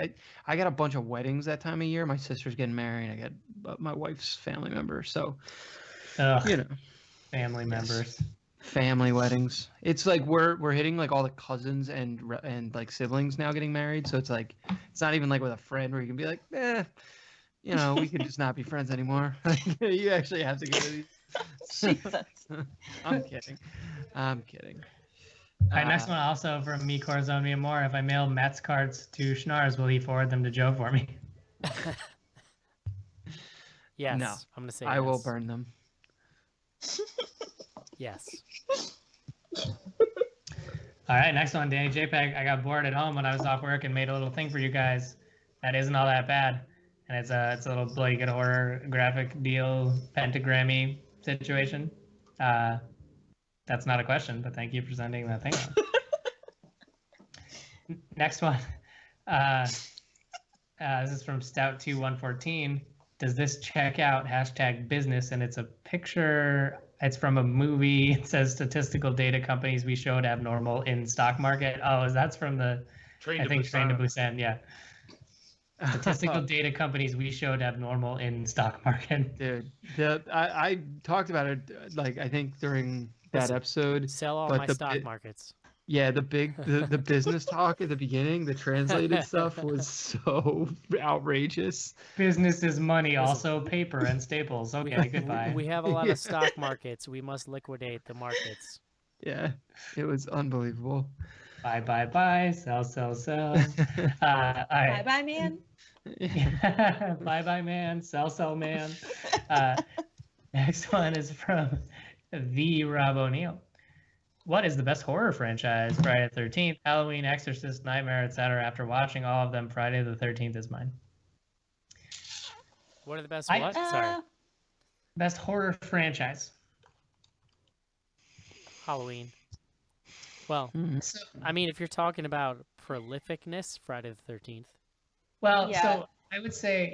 I got a bunch of weddings that time of year. My sister's getting married. I got my wife's family member. So, family members. Family weddings. It's like we're hitting like all the cousins and like siblings now getting married. So it's like it's not even like with a friend where you can be like, we can just not be friends anymore. You actually have to go to these. I'm kidding. All right, next one also from Mi Corazon Mi Amor. If I mail Matt's cards to Schnars, will he forward them to Joe for me? Yes. No. I'm going to say I will burn them. Yes. All right, next one, Danny JPEG. I got bored at home when I was off work and made a little thing for you guys that isn't all that bad. And it's a little bloody good horror graphic deal, pentagrammy situation. That's not a question, but thank you for sending that thing on. Next one. This is from Stout2114. Does this check out #business? And it's a picture. It's from a movie. It says statistical data companies we showed abnormal in stock market. Oh, that's from the Train to Busan. Yeah. Statistical data companies we showed abnormal in stock market. Dude, I talked about it I think during that episode. Sell all my stock markets. Yeah, the business talk at the beginning, the translated stuff was so outrageous. Business is money, also paper and staples. Okay, goodbye. We have a lot of stock markets. We must liquidate the markets. Yeah, it was unbelievable. Bye, bye, bye. Sell, sell, sell. All right. Bye bye, man. Yeah. Bye, bye, man. Sell, sell, man. Next one is from the Rob O'Neill. What is the best horror franchise? Friday the 13th, Halloween, Exorcist, Nightmare, etc. After watching all of them, Friday the 13th is mine. What are the best what? Sorry. Best horror franchise. Halloween. Well, I mean, if you're talking about prolificness, Friday the 13th. Well, Yeah. so I would say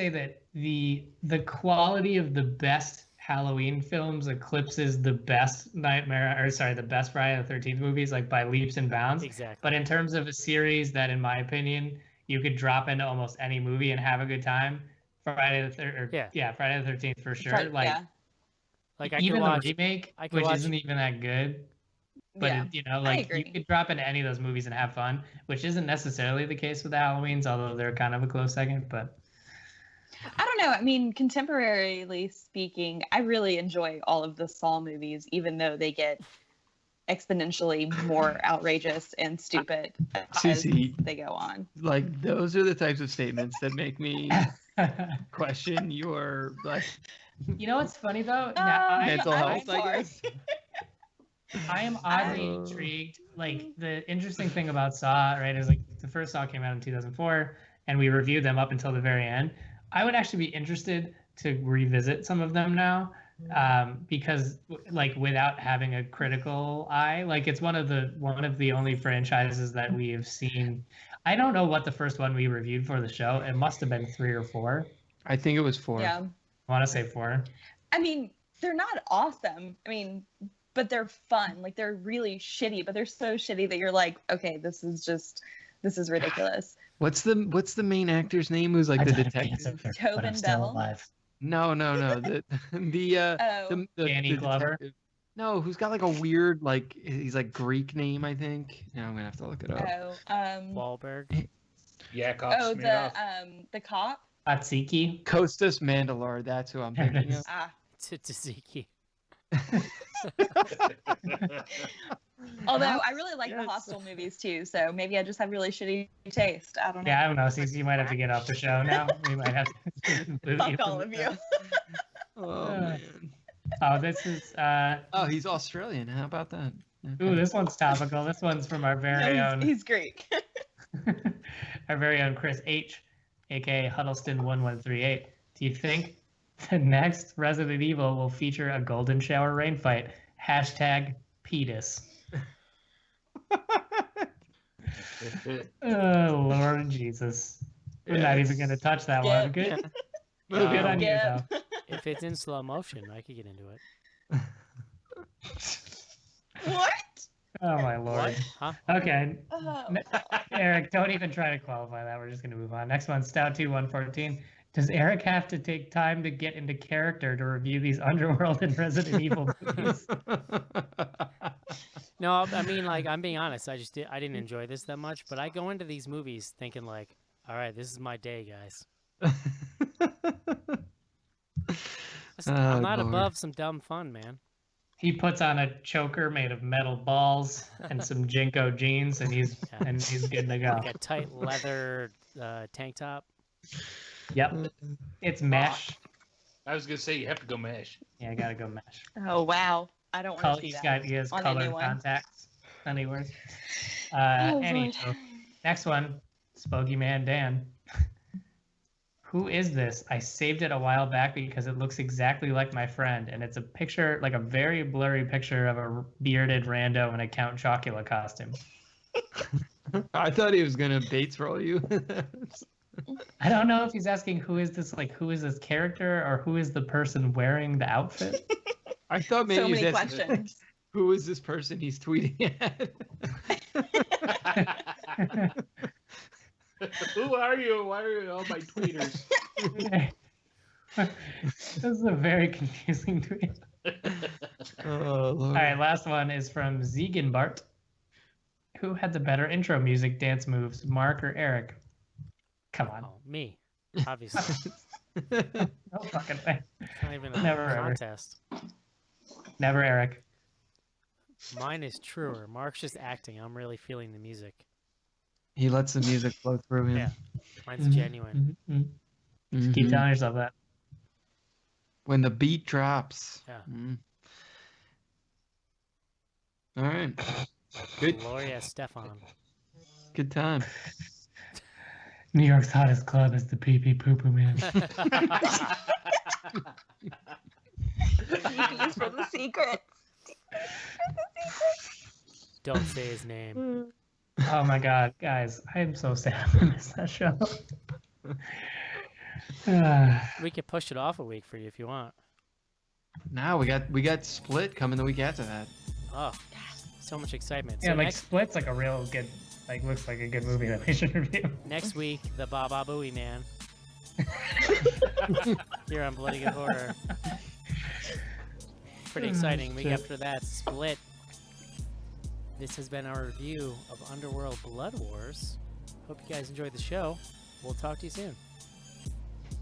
that the quality of the best Halloween films eclipses the best the best Friday the 13th movies, like by leaps and bounds. Exactly. But in terms of a series that, in my opinion, you could drop into almost any movie and have a good time, Friday the 13th for sure. Like I even could watch, the remake, I could which watch, isn't even that good. But Yeah, you could drop into any of those movies and have fun, which isn't necessarily the case with the Halloweens, although they're kind of a close second. But I don't know. I mean, contemporarily speaking, I really enjoy all of the Saw movies, even though they get exponentially more outrageous and stupid as Susie, they go on. like those are the types of statements that make me question your like. You know what's funny though? Mental health, I guess. I am oddly intrigued. Like the interesting thing about Saw, right, is like the first Saw came out in 2004, and we reviewed them up until the very end. I would actually be interested to revisit some of them now, because like without having a critical eye, like it's one of the only franchises that we have seen. I don't know what the first one we reviewed for the show. It must have been 3 or 4. I think it was 4. Yeah. I want to say 4. I mean, they're not awesome. I mean, but they're fun. Like they're really shitty, but they're so shitty that you're like, okay, this is ridiculous. What's the main actor's name? Who's like the detective? Tobin Bell. No. The Danny Glover. Detective. No, who's got like a weird he's like Greek name, I think. Yeah, I'm gonna have to look it up. Wahlberg. Yakov Smirnoff. The cop. Atsiki. Kostas Mandalar. That's who I'm thinking of. Tzatziki. Although I really like the Hostel movies too, so maybe I just have really shitty taste. I don't know. Yeah, I don't know. Cece, you might have to get off the show now. We might have to boot Fuck you all of you. Oh man. Oh, this is. Oh, he's Australian. How about that? Ooh, this one's topical. This one's from our very own. He's Greek. Our very own Chris H, aka Huddleston1138. Do you think the next Resident Evil will feature a golden shower rain fight? #Petus. Oh, Lord Jesus. We're not even going to touch that one. Good. Good on you, though. If it's in slow motion, I could get into it. What? Oh, my Lord. Huh? Okay. Oh. Eric, don't even try to qualify that. We're just going to move on. Next one, Stout2114. Does Eric have to take time to get into character to review these Underworld and Resident Evil movies? No, I mean, like, I'm being honest. I didn't enjoy this that much, but I go into these movies thinking like, all right, this is my day, guys. I'm not above some dumb fun, man. He puts on a choker made of metal balls and some Jinko jeans, and he's good to go. Like a tight leather tank top. Yep, it's mesh. I was gonna say you have to go mesh. Yeah, I gotta go mesh. Oh wow, I don't want to see that. He has on colored anyone. contacts. Anyways, Oh, anywho, next one, Spokey Man Dan. Who is this? I saved it a while back because it looks exactly like my friend, and it's a picture, like a very blurry picture of a bearded rando in a Count Chocula costume. I thought he was gonna Bates roll you. I don't know if he's asking who is this character, or who is the person wearing the outfit. I thought maybe So he was many asking, questions. who is this person he's tweeting at? Who are you? Why are you on my tweeters? This is a very confusing tweet. Oh, Lord. All right, last one is from Ziegenbart. Who had the better intro music dance moves, Mark or Eric? Come on. Oh, me, obviously. No fucking way. It's not even a Never ever. contest. Never Eric. Mine is truer. Mark's just acting. I'm really feeling the music. He lets the music flow through him. Yeah, mine's genuine. Just keep telling yourself that. When the beat drops. Yeah. All right. Good. Gloria Stefan. Good time. New York's hottest club is the Pee Pee Poo Poo Man. Please for the secrets. Don't say his name. Oh my God, guys, I am so sad I missed that show. We could push it off a week for you if you want. Now we got Split coming the week after that. Oh, so much excitement. Yeah, So like Split's like a real good, like looks like a good movie that we should review. next week, the Baba Booey Man. Here on Bloody Good Horror. Pretty exciting. Week after that, Split. This has been our review of Underworld Blood Wars. Hope you guys enjoyed the show. We'll talk to you soon.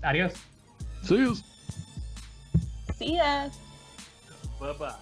Adios. See you. See ya. Bye-bye.